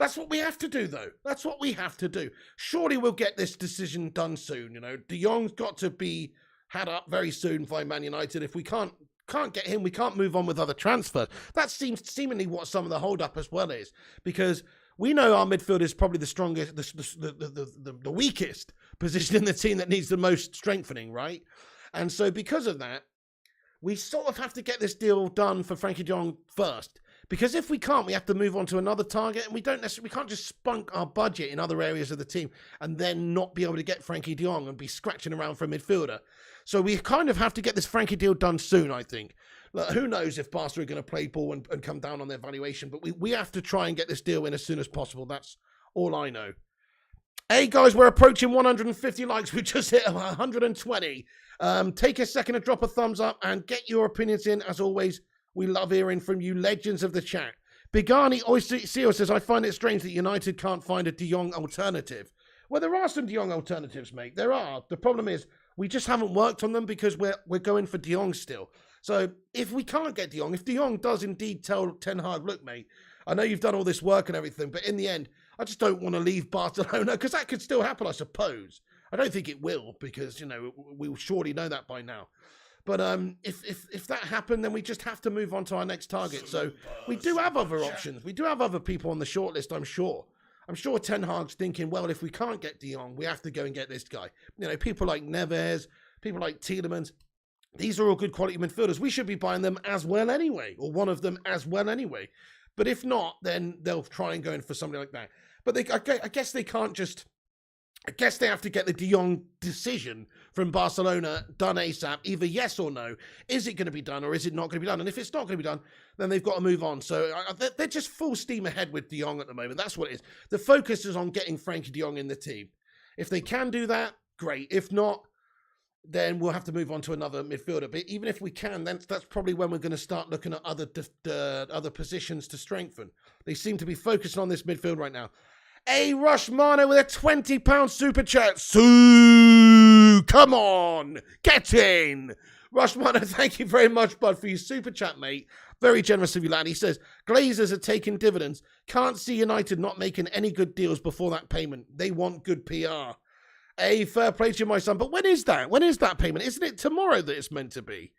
[SPEAKER 1] That's what we have to do, though. That's what we have to do. Surely we'll get this decision done soon. You know, De Jong's got to be had up very soon by Man United. If we can't get him, we can't move on with other transfers. That seems seemingly what some of the hold-up as well is, because we know our midfield is probably the strongest, the weakest position in the team that needs the most strengthening, right? And so because of that, we sort of have to get this deal done for Frankie de Jong first, Because if we can't, we have to move on to another target, and we can't just spunk our budget in other areas of the team and then not be able to get Frankie de Jong and be scratching around for a midfielder. So we kind of have to get this Frankie deal done soon, I think. Look, who knows if Barca are going to play ball and come down on their valuation, but we have to try and get this deal in as soon as possible. That's all I know. Hey guys, we're approaching 150 likes. We just hit 120. Take a second to drop a thumbs up and get your opinions in. As always, we love hearing from you legends of the chat. Bigani Oyster says, I find it strange that United can't find a De Jong alternative. Well, there are some De Jong alternatives, mate. There are. The problem is we just haven't worked on them because we're going for De Jong still. So if we can't get De Jong, if De Jong does indeed tell Ten Hag, look, mate, I know you've done all this work and everything, but in the end, I just don't want to leave Barcelona, because that could still happen, I suppose. I don't think it will, because, you know, we'll surely know that by now. But if that happened, then we just have to move on to our next target. So we do have other options. We do have other people on the shortlist, I'm sure. I'm sure Ten Hag's thinking, well, if we can't get De Jong, we have to go and get this guy. You know, people like Neves, people like Tielemans, these are all good quality midfielders. We should be buying them as well anyway, or one of them as well anyway. But if not, then they'll try and go in for somebody like that. But I guess they can't just... I guess they have to get the De Jong decision from Barcelona done ASAP, either yes or no. Is it going to be done or is it not going to be done? And if it's not going to be done, then they've got to move on. So they're just full steam ahead with De Jong at the moment. That's what it is. The focus is on getting Frankie De Jong in the team. If they can do that, great. If not, then we'll have to move on to another midfielder. But even if we can, then that's probably when we're going to start looking at other positions to strengthen. They seem to be focusing on this midfield right now. A Rush Mano with a £20 super chat. Sue, come on, get in. Rush Mano, thank you very much, bud, for your super chat, mate. Very generous of you, lad. He says, Glazers are taking dividends. Can't see United not making any good deals before that payment. They want good PR. A fair play to you, my son. But when is that? When is that payment? Isn't it tomorrow that it's meant to be?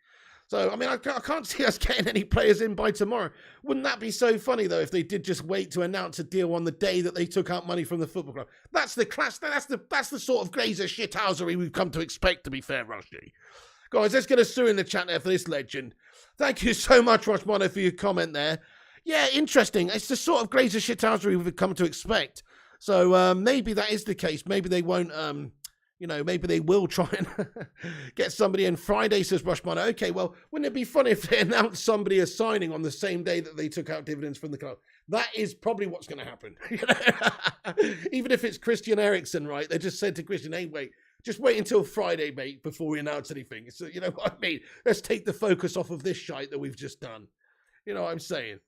[SPEAKER 1] So, I mean, I can't see us getting any players in by tomorrow. Wouldn't that be so funny, though, if they did just wait to announce a deal on the day that they took out money from the football club? That's the class. That's the sort of Glazer shithousery we've come to expect, to be fair, Rushy. Guys, let's get a Sue in the chat there for this legend. Thank you so much, Rushmono, for your comment there. Yeah, interesting. It's the sort of Glazer shithousery we've come to expect. So maybe that is the case. Maybe they won't... maybe they will try and get somebody in. Friday, says Rushman. Okay, well, wouldn't it be funny if they announced somebody as signing on the same day that they took out dividends from the club? That is probably what's going to happen. Even if it's Christian Eriksen, right? They just said to Christian, hey, just wait until Friday, mate, before we announce anything. So, you know what I mean? Let's take the focus off of this shite that we've just done. You know what I'm saying?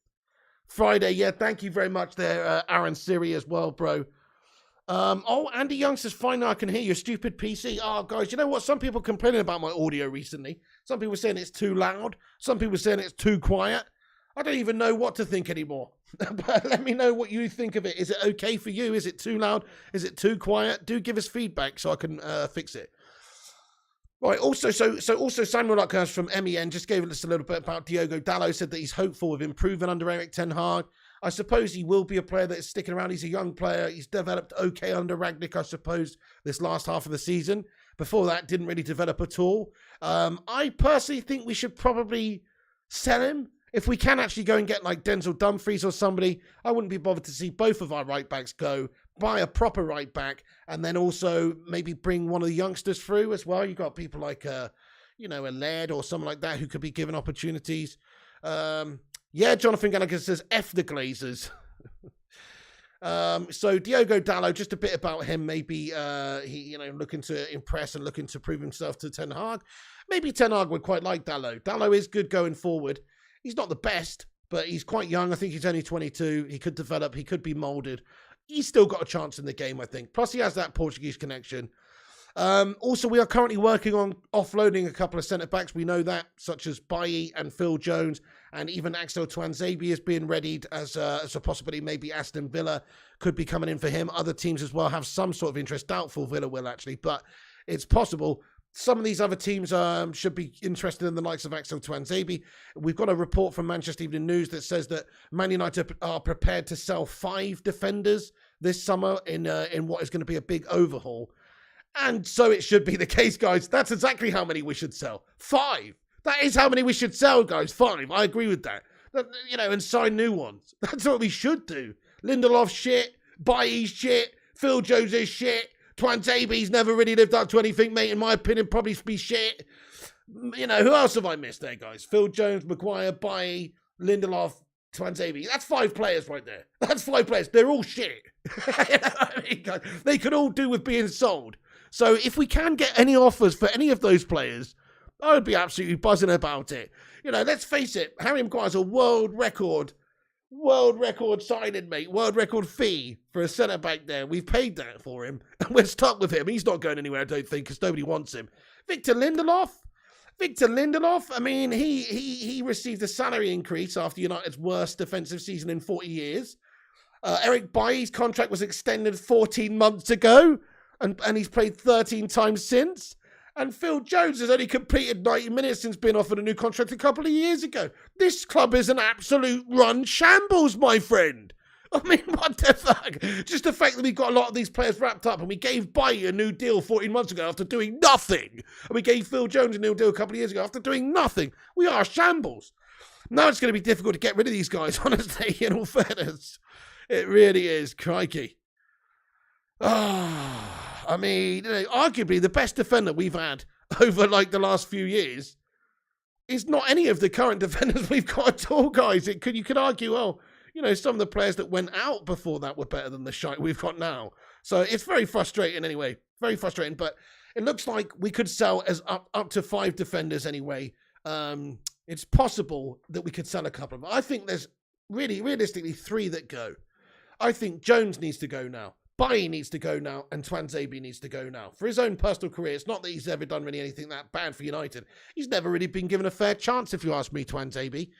[SPEAKER 1] Friday, yeah, thank you very much there, Aaron Siri as well, bro. Andy Young says, fine, now I can hear your stupid PC. Oh, guys, you know what? Some people complaining about my audio recently. Some people saying it's too loud. Some people saying it's too quiet. I don't even know what to think anymore. But let me know what you think of it. Is it okay for you? Is it too loud? Is it too quiet? Do give us feedback so I can fix it. Right, also Samuel Luckhurst from MEN just gave us a little bit about Diogo Dalot, said that he's hopeful of improving under Erik Ten Hag. I suppose he will be a player that is sticking around. He's a young player. He's developed okay under Rangnick, I suppose, this last half of the season. Before that, didn't really develop at all. I personally think we should probably sell him. If we can actually go and get like Denzel Dumfries or somebody, I wouldn't be bothered to see both of our right backs go, buy a proper right back, and then also maybe bring one of the youngsters through as well. You've got people like, a Laird or someone like that who could be given opportunities. Yeah, Jonathan Gallagher says, F the Glazers. So Diogo Dalot, just a bit about him. Maybe he, looking to impress and looking to prove himself to Ten Hag. Maybe Ten Hag would quite like Dalot. Dalot is good going forward. He's not the best, but he's quite young. I think he's only 22. He could develop. He could be moulded. He's still got a chance in the game, I think. Plus, he has that Portuguese connection. Also, we are currently working on offloading a couple of centre-backs. We know that, such as Bailly and Phil Jones, and even Axel Tuanzebe is being readied as a possibility. Maybe Aston Villa could be coming in for him. Other teams as well have some sort of interest. Doubtful Villa will, actually, but it's possible. Some of these other teams should be interested in the likes of Axel Tuanzebe. We've got a report from Manchester Evening News that says that Man United are prepared to sell 5 defenders this summer in what is going to be a big overhaul. And so it should be the case, guys. That's exactly how many we should sell. 5. That is how many we should sell, guys. 5. I agree with that. and sign new ones. That's what we should do. Lindelof shit, Bailly's shit, Phil Jones is shit, Twantabe's never really lived up to anything, mate, in my opinion, probably be shit. Who else have I missed there, guys? Phil Jones, Maguire, Bailly, Lindelof, Twantabe. That's 5 players right there. That's 5 players. They're all shit. They could all do with being sold. So if we can get any offers for any of those players, I would be absolutely buzzing about it. Let's face it, Harry Maguire's a world record signing, mate. World record fee for a centre-back there. We've paid that for him, and we're stuck with him. He's not going anywhere, I don't think, because nobody wants him. Victor Lindelof, I mean, he received a salary increase after United's worst defensive season in 40 years. Eric Bailly's contract was extended 14 months ago, and he's played 13 times since. And Phil Jones has only completed 90 minutes since being offered a new contract a couple of years ago. This club is an absolute run shambles, my friend. I mean, what the fuck? Just the fact that we got a lot of these players wrapped up, and we gave Bailly a new deal 14 months ago after doing nothing. And we gave Phil Jones a new deal a couple of years ago after doing nothing. We are shambles. Now it's going to be difficult to get rid of these guys, honestly, in all fairness. It really is. Crikey. I mean, arguably the best defender we've had over the last few years is not any of the current defenders we've got at all, guys. You could argue, some of the players that went out before that were better than the shite we've got now. So it's very frustrating anyway. Very frustrating. But it looks like we could sell as up to 5 defenders anyway. It's possible that we could sell a couple of them. I think there's realistically 3 that go. I think Jones needs to go now. Bailly needs to go now, and Twantabe needs to go now. For his own personal career, it's not that he's ever done really anything that bad for United. He's never really been given a fair chance, if you ask me, Twantabe.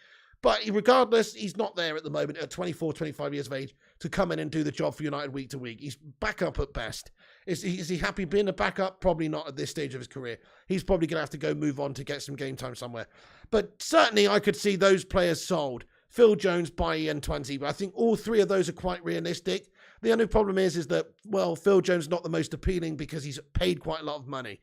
[SPEAKER 1] But regardless, he's not there at the moment at 24, 25 years of age to come in and do the job for United week to week. He's backup at best. Is he happy being a backup? Probably not at this stage of his career. He's probably going to have to go move on to get some game time somewhere. But certainly I could see those players sold. Phil Jones, Bailly, and Twantabe. I think all 3 of those are quite realistic. The only problem is that, Phil Jones is not the most appealing because he's paid quite a lot of money.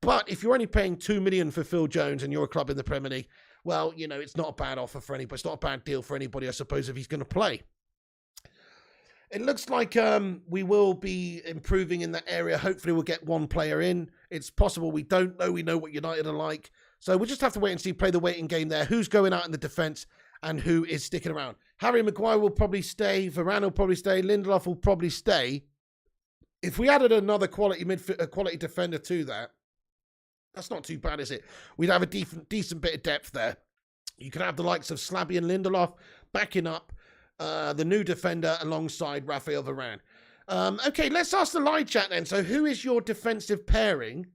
[SPEAKER 1] But if you're only paying $2 million for Phil Jones and you're a club in the Premier League, it's not a bad offer for anybody. It's not a bad deal for anybody, I suppose, if he's going to play. It looks like we will be improving in that area. Hopefully we'll get 1 player in. It's possible we don't know. We know what United are like. So we'll just have to wait and see, play the waiting game there. Who's going out in the defence and who is sticking around? Harry Maguire will probably stay. Varane will probably stay. Lindelof will probably stay. If we added another quality defender to that, that's not too bad, is it? We'd have a decent bit of depth there. You could have the likes of Slabby and Lindelof backing up the new defender alongside Raphael Varane. Okay, let's ask the live chat then. So who is your defensive pairing,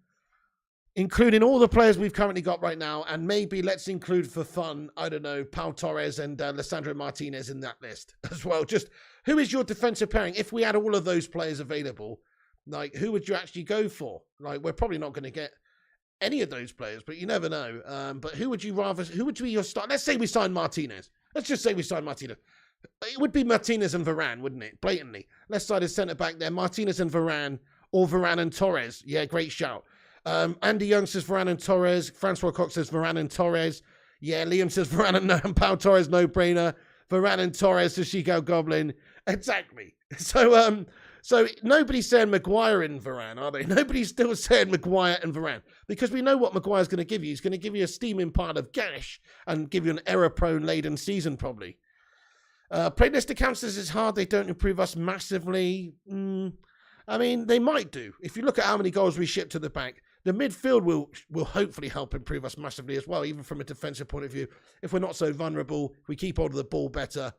[SPEAKER 1] including all the players we've currently got right now, and maybe let's include for fun, I don't know, Pau Torres and Lisandro Martinez in that list as well. Just who is your defensive pairing? If we had all of those players available, who would you actually go for? We're probably not going to get any of those players, but you never know. But who would be your start? Let's say we sign Martinez. Let's just say we sign Martinez. It would be Martinez and Varane, wouldn't it? Blatantly. Left side is centre back there. Martinez and Varane, or Varane and Torres. Yeah, great shout. Andy Young says Varane and Torres. Francois Cox says Varane and Torres. Yeah, Liam says Varane and Pau Torres, no-brainer. Varane and Torres, says Chico Goblin. Exactly. So nobody's saying Maguire and Varane, are they? Nobody's still saying Maguire and Varane. Because we know what Maguire's going to give you. He's going to give you a steaming pile of gash and give you an error-prone laden season, probably. Playlist accounts says it's hard. They don't improve us massively. I mean, they might do. If you look at how many goals we ship to the back, the midfield will hopefully help improve us massively as well, even from a defensive point of view. If we're not so vulnerable, we keep hold of the ball better.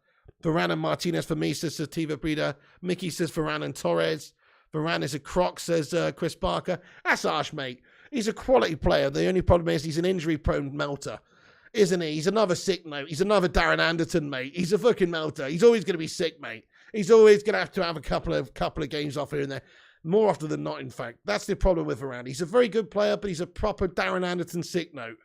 [SPEAKER 1] Varane and Martinez for me, says Sativa Breeder. Mickey says Varane and Torres. Varane is a crock, says Chris Barker. That's harsh, mate. He's a quality player. The only problem is he's an injury-prone melter, isn't he? He's another sick note. He's another Darren Anderton, mate. He's a fucking melter. He's always going to be sick, mate. He's always going to have a couple of games off here and there. More often than not, in fact. That's the problem with Varane. He's a very good player, but he's a proper Darren Anderton sick note.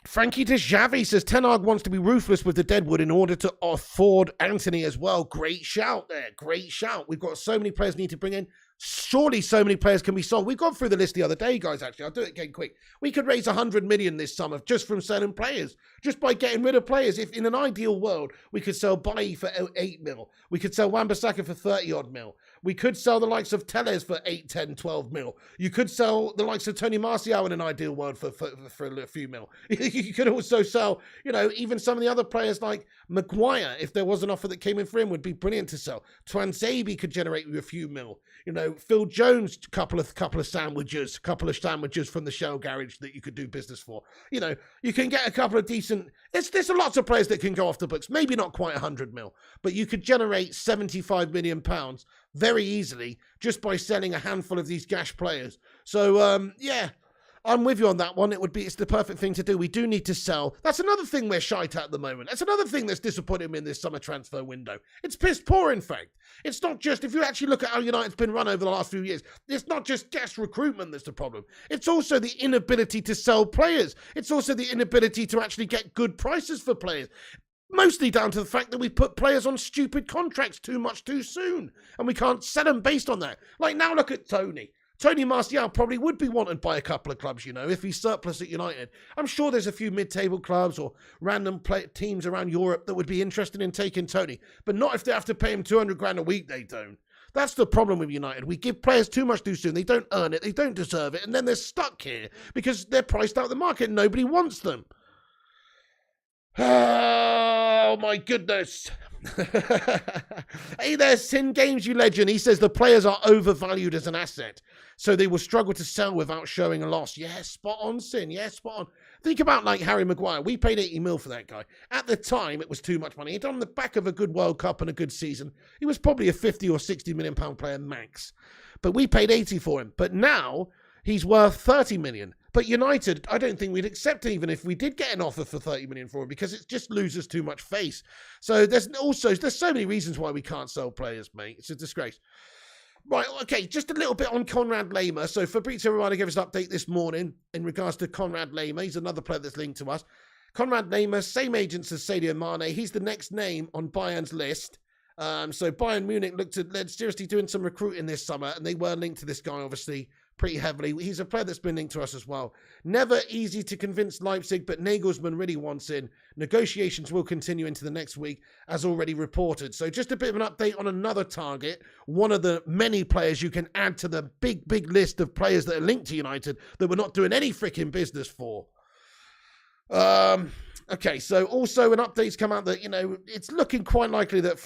[SPEAKER 1] Frankie de Javi says Ten Hag wants to be ruthless with the deadwood in order to afford Antony as well. Great shout there. Great shout. We've got so many players we need to bring in. surely so many players can be sold. We've gone through the list the other day, guys, actually. I'll do it again quick. We could raise 100 million this summer just from selling players, just by getting rid of players. If in an ideal world, we could sell Bailly for 8 mil. We could sell Wan-Bissaka for 30 odd mil. We could sell the likes of Telles for 8, 10, 12 mil. You could sell the likes of Tony Martial in an ideal world for a few mil. You could also sell, even some of the other players like Maguire, if there was an offer that came in for him, would be brilliant to sell. Twanzebe could generate you a few mil. Phil Jones, couple of sandwiches from the Shell garage that you could do business for. You can get a couple of decent. There's lots of players that can go off the books. Maybe not quite 100 mil, but you could generate 75 million pounds very easily just by selling a handful of these gash players. So yeah. I'm with you on that one. It's the perfect thing to do. We do need to sell. That's another thing we're shite at the moment. That's another thing that's disappointed me in this summer transfer window. It's piss poor, in fact. It's not just, if you actually look at how United's been run over the last few years, it's not just gas recruitment that's the problem. It's also the inability to sell players. It's also the inability to actually get good prices for players. Mostly down to the fact that we put players on stupid contracts too much too soon. And we can't sell them based on that. Like now look at Tony. Tony Martial probably would be wanted by a couple of clubs, if he's surplus at United. I'm sure there's a few mid-table clubs or random teams around Europe that would be interested in taking Tony. But not if they have to pay him 200 grand a week, they don't. That's the problem with United. We give players too much too soon. They don't earn it. They don't deserve it. And then they're stuck here because they're priced out of the market. Nobody wants them. Oh, my goodness. Hey there, Sin Games, you legend. He says the players are overvalued as an asset, so they will struggle to sell without showing a loss. Yeah, spot on, Sin. Yeah, spot on. Think about like Harry Maguire. We paid 80 mil for that guy. At the time, it was too much money. He'd on the back of a good World Cup and a good season. He was probably a 50 or 60 million pound player max. But we paid 80 for him. But now he's worth 30 million. But United, I don't think we'd accept it even if we did get an offer for 30 million for him because it just loses too much face. So there's so many reasons why we can't sell players, mate. It's a disgrace. Right, okay, just a little bit on Conrad Lema. So Fabrizio Romano gave us an update this morning in regards to Conrad Lema. He's another player that's linked to us. Conrad Lema, same agents as Sadio Mane. He's the next name on Bayern's list. So Bayern Munich they're seriously doing some recruiting this summer, and they were linked to this guy, obviously, pretty heavily. He's a player that's been linked to us as well. Never easy to convince Leipzig, but Nagelsmann really wants in. Negotiations will continue into the next week, as already reported. So just a bit of an update on another target, one of the many players you can add to the big, big list of players that are linked to United that we're not doing any freaking business for. Okay, so also an update's come out that, it's looking quite likely that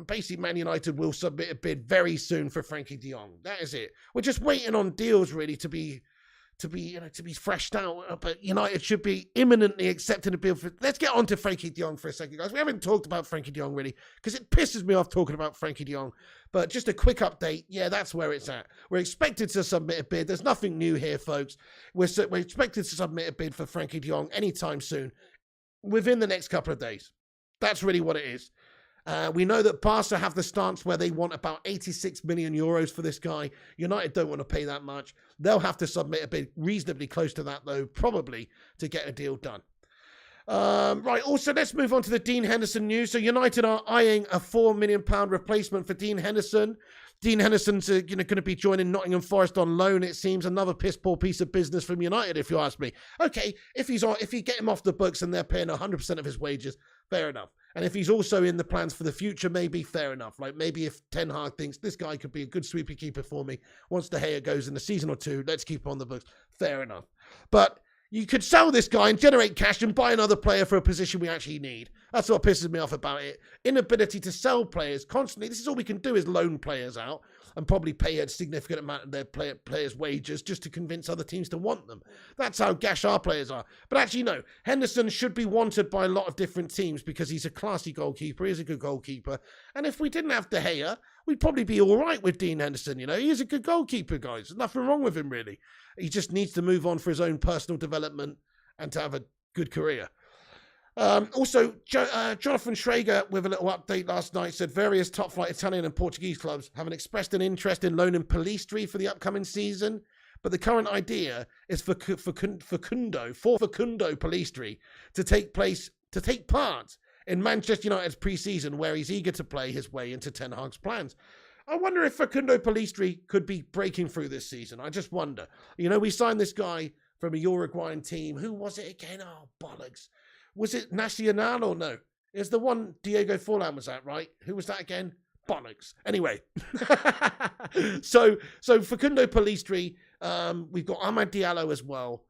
[SPEAKER 1] basically Man United will submit a bid very soon for Frankie de Jong. That is it. We're just waiting on deals really to be freshed out, but United should be imminently accepting a bid for. Let's get on to Frankie de Jong for a second, guys. We haven't talked about Frankie de Jong really because it pisses me off talking about Frankie de Jong. But just a quick update. Yeah, that's where it's at. We're expected to submit a bid. There's nothing new here, folks. We're expected to submit a bid for Frankie de Jong anytime soon, within the next couple of days. That's really what it is. We know that Barca have the stance where they want about 86 million euros for this guy. United don't want to pay that much. They'll have to submit a bid reasonably close to that, though, probably, to get a deal done. Right, also, let's move on to the Dean Henderson news. So United are eyeing a £4 million replacement for Dean Henderson. Dean Henderson's going to be joining Nottingham Forest on loan, it seems. Another piss-poor piece of business from United, if you ask me. Okay, if you get him off the books and they're paying 100% of his wages, fair enough. And if he's also in the plans for the future, maybe fair enough. Like maybe if Ten Hag thinks this guy could be a good sweeper keeper for me, once De Gea goes in a season or two, let's keep him on the books. Fair enough. But you could sell this guy and generate cash and buy another player for a position we actually need. That's what pisses me off about it. Inability to sell players constantly. This is all we can do is loan players out and probably pay a significant amount of their players' wages just to convince other teams to want them. That's how gash our players are. But actually, no. Henderson should be wanted by a lot of different teams because he's a classy goalkeeper. He's a good goalkeeper. And if we didn't have De Gea, we'd probably be all right with Dean Henderson. He's a good goalkeeper, guys. There's nothing wrong with him, really. He just needs to move on for his own personal development and to have a good career. Also, Jonathan Schrager, with a little update last night, said various top-flight Italian and Portuguese clubs haven't expressed an interest in loaning Pellistri for the upcoming season, but the current idea is for Facundo Pellistri to take part in Manchester United's pre-season, where he's eager to play his way into Ten Hag's plans. I wonder if Facundo Pellistri could be breaking through this season. I just wonder. You know, we signed this guy from a Uruguayan team. Who was it again? Oh, bollocks. Was it Nacional or no? It's the one Diego Forlan was at, right? Who was that again? Bollocks. Anyway. so Facundo Pellistri, we've got Amad Diallo as well.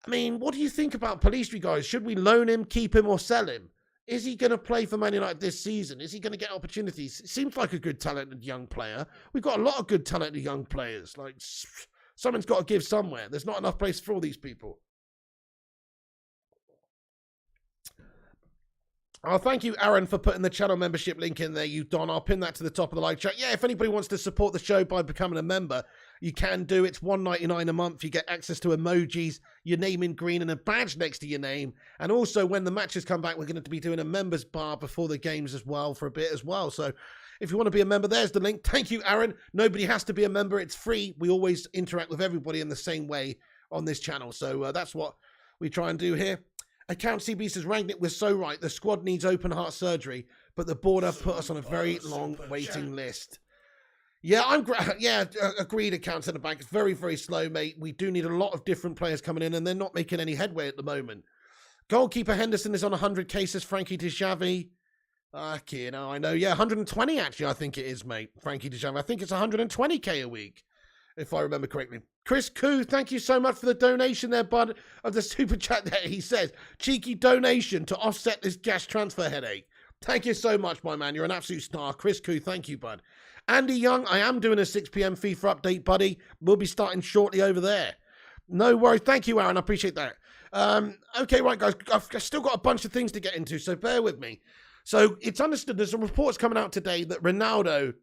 [SPEAKER 1] I mean, what do you think about Pellistri, guys? Should we loan him, keep him, or sell him? Is he going to play for Man United this season? Is he going to get opportunities? It seems like a good, talented young player. We've got a lot of good, talented young players. Like, someone's got to give somewhere. There's not enough place for all these people. Oh, thank you, Aaron, for putting the channel membership link in there, you Don. I'll pin that to the top of the live chat. Yeah, if anybody wants to support the show by becoming a member, you can do. It's $1.99 a month. You get access to emojis, your name in green, and a badge next to your name. And also, when the matches come back, we're going to be doing a members bar before the games as well for a bit as well. So if you want to be a member, there's the link. Thank you, Aaron. Nobody has to be a member. It's free. We always interact with everybody in the same way on this channel. So that's what we try and do here. Account CB says, Rangnick was so right. The squad needs open heart surgery, but the board have put us on a very long waiting list. Yeah, agreed, accounts in the bank. It's very, very slow, mate. We do need a lot of different players coming in, and they're not making any headway at the moment. Goalkeeper Henderson is on 100k, says Frankie de Xavi. Okay, no, I know. Yeah, 120 actually, I think it is, mate. Frankie de Xavi. I think it's 120k a week, if I remember correctly. Chris Koo, thank you so much for the donation there, bud, of the super chat there. He says, cheeky donation to offset this gas transfer headache. Thank you so much, my man. You're an absolute star. Chris Koo, thank you, bud. Andy Young, I am doing a 6 p.m. FIFA update, buddy. We'll be starting shortly over there. No worries. Thank you, Aaron. I appreciate that. Okay, right, guys. I've still got a bunch of things to get into, so bear with me. So it's understood, there's some reports coming out today that Ronaldo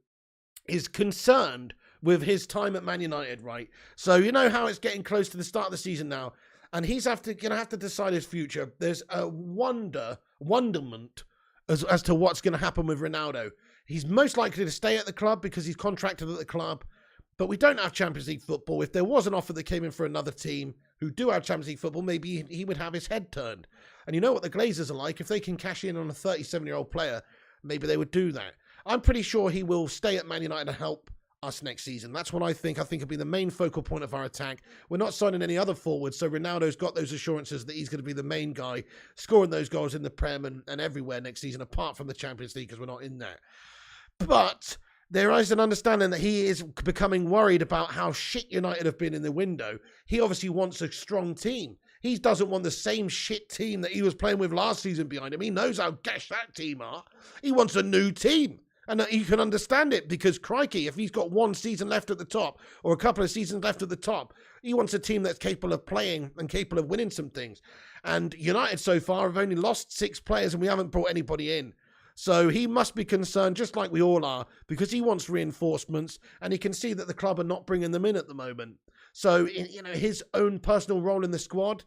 [SPEAKER 1] is concerned with his time at Man United, right? So you know how it's getting close to the start of the season now, and he's going to have to decide his future. There's a wonderment as to what's going to happen with Ronaldo. He's most likely to stay at the club because he's contracted at the club, but we don't have Champions League football. If there was an offer that came in for another team who do have Champions League football, maybe he would have his head turned. And you know what the Glazers are like. If they can cash in on a 37-year-old player, maybe they would do that. I'm pretty sure he will stay at Man United and help us next season. That's what I think. I think it'll be the main focal point of our attack. We're not signing any other forwards, so Ronaldo's got those assurances that he's going to be the main guy scoring those goals in the Prem and everywhere next season, apart from the Champions League, because we're not in that. But there is an understanding that he is becoming worried about how shit United have been in the window. He obviously wants a strong team. He doesn't want the same shit team that he was playing with last season behind him. He knows how gash that team are. He wants a new team. And you can understand it because, crikey, if he's got one season left at the top or a couple of seasons left at the top, he wants a team that's capable of playing and capable of winning some things. And United so far have only lost 6 players and we haven't brought anybody in. So he must be concerned, just like we all are, because he wants reinforcements and he can see that the club are not bringing them in at the moment. So, you know, his own personal role in the squad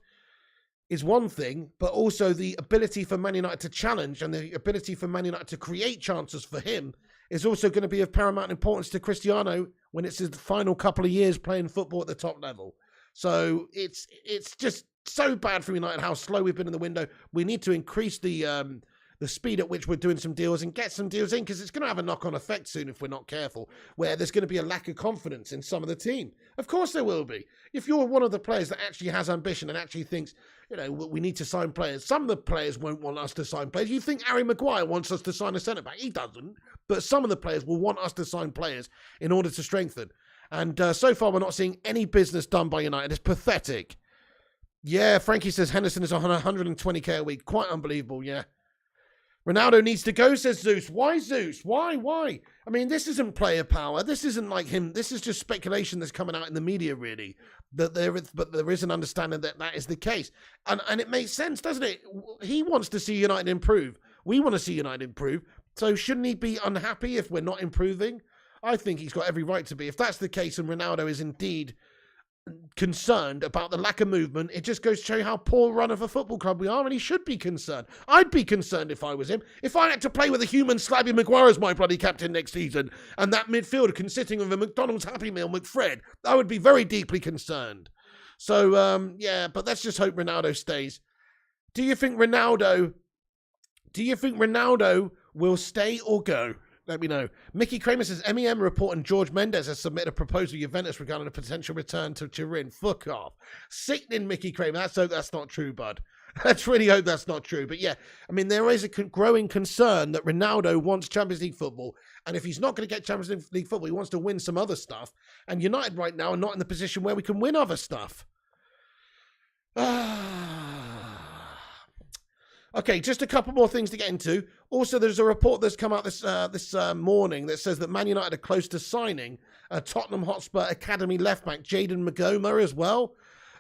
[SPEAKER 1] is one thing, but also the ability for Man United to challenge and the ability for Man United to create chances for him is also going to be of paramount importance to Cristiano when it's his final couple of years playing football at the top level. So it's just so bad for United how slow we've been in the window. We need to increase the speed at which we're doing some deals and get some deals in, because it's going to have a knock-on effect soon if we're not careful, where there's going to be a lack of confidence in some of the team. Of course there will be. If you're one of the players that actually has ambition and actually thinks, you know, we need to sign players, some of the players won't want us to sign players. You think Harry Maguire wants us to sign a centre-back? He doesn't. But some of the players will want us to sign players in order to strengthen. And so far we're not seeing any business done by United. It's pathetic. Yeah, Frankie says Henderson is on 120k a week. Quite unbelievable, yeah. Ronaldo needs to go, says Zeus. Why, Zeus? Why? I mean, this isn't player power. This isn't like him. This is just speculation that's coming out in the media, really. But there is an understanding that that is the case. And it makes sense, doesn't it? He wants to see United improve. We want to see United improve. So shouldn't he be unhappy if we're not improving? I think he's got every right to be. If that's the case and Ronaldo is indeed concerned about the lack of movement, it just goes to show you how poor a run of a football club we are, and he should be concerned. I'd be concerned if I was him. If I had to play with a human Slabby Maguire as my bloody captain next season, and that midfielder consisting of a McDonald's Happy Meal McFred, I would be very deeply concerned. So, yeah, but let's just hope Ronaldo stays. Do you think Ronaldo will stay or go? Let me know. Mickey Kramer says, MEM report and George Mendes has submitted a proposal to Juventus regarding a potential return to Turin. Fuck off. Sickening, Mickey Kramer. Let's hope that's not true, bud. Let's really hope that's not true. But yeah, I mean, there is a growing concern that Ronaldo wants Champions League football. And if he's not going to get Champions League football, he wants to win some other stuff. And United right now are not in the position where we can win other stuff. Okay, just a couple more things to get into. Also, there's a report that's come out this morning that says that Man United are close to signing Tottenham Hotspur Academy left-back Jayden Magoma as well.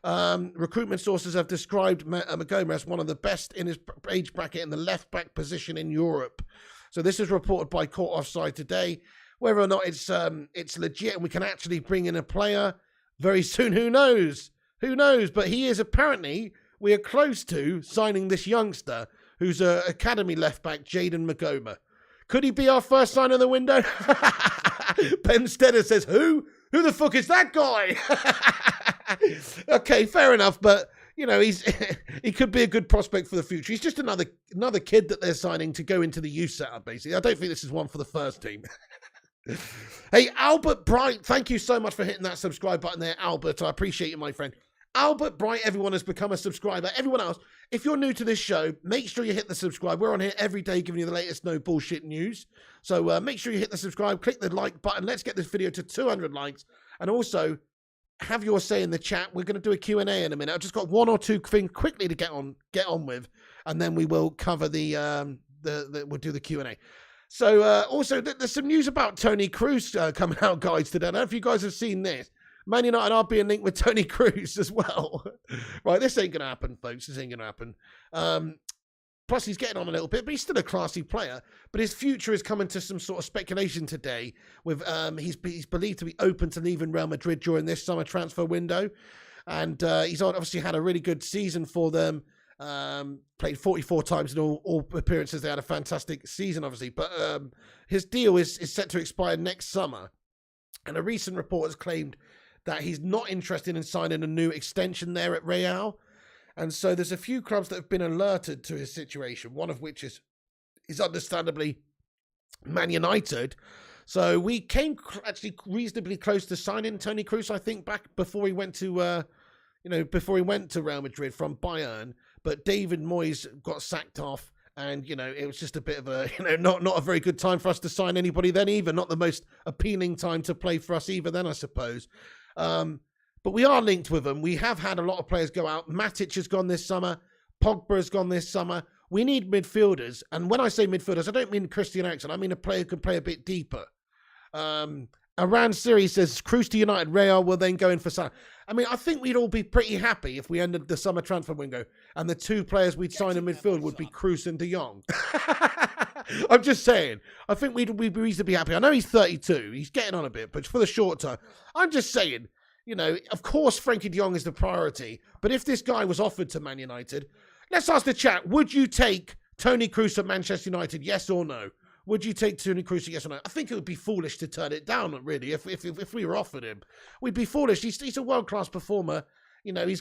[SPEAKER 1] Recruitment sources have described Magoma as one of the best in his age bracket in the left-back position in Europe. So this is reported by Court Offside today. Whether or not it's legit and we can actually bring in a player very soon, who knows? Who knows? But he is apparently... We are close to signing this youngster who's an academy left-back, Jayden Magoma. Could he be our first sign of the window? Ben Stedder says, who? Who the fuck is that guy? Okay, fair enough, but, you know, he could be a good prospect for the future. He's just another kid that they're signing to go into the youth setup, basically. I don't think this is one for the first team. Hey, Albert Bright, thank you so much for hitting that subscribe button there, Albert. I appreciate you, my friend. Albert Bright, everyone has become a subscriber. Everyone else, if you're new to this show, make sure you hit the subscribe. We're on here every day giving you the latest no bullshit news. So make sure you hit the subscribe, click the like button. Let's get this video to 200 likes. And also, have your say in the chat. We're going to do a Q&A in a minute. I've just got one or two things quickly to get on with. And then we will cover we'll do the Q&A. So also, there's some news about Tony Cruz coming out, guys, today. I don't know if you guys have seen this. Man United are being linked with Tony Cruz as well. Right, this ain't going to happen, folks. This ain't going to happen. Plus, he's getting on a little bit, but he's still a classy player. But his future is coming to some sort of speculation today. With he's believed to be open to leaving Real Madrid during this summer transfer window. And he's obviously had a really good season for them. Played 44 times in all appearances. They had a fantastic season, obviously. But his deal is set to expire next summer. And a recent report has claimed that he's not interested in signing a new extension there at Real. And so there's a few clubs that have been alerted to his situation, one of which is understandably Man United. So we came actually reasonably close to signing Tony Cruz, I think, back before he went to Real Madrid from Bayern. But David Moyes got sacked off. And, you know, it was just a bit of a, not a very good time for us to sign anybody then either. Not the most appealing time to play for us either then, I suppose. But we are linked with them. We have had a lot of players go out. Matic has gone this summer. Pogba has gone this summer. We need midfielders. And when I say midfielders, I don't mean Christian Eriksen. I mean a player who can play a bit deeper. Aran Siri says, Cruz to United, Real will then go in for Salah. I mean, I think we'd all be pretty happy if we ended the summer transfer window and the two players we'd sign in midfield would be Cruz and De Jong. I'm just saying. I think we'd be reasonably happy. I know he's 32. He's getting on a bit, but for the short term, I'm just saying, of course Frankie De Jong is the priority, but if this guy was offered to Man United, let's ask the chat, would you take Tony Cruz at Manchester United, yes or no? Would you take Tony Cruz, yes or no? I think it would be foolish to turn it down, really, if we were offered him. We'd be foolish. He's a world-class performer. He's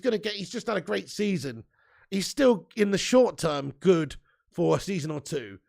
[SPEAKER 1] just had a great season. He's still, in the short term, good for a season or two.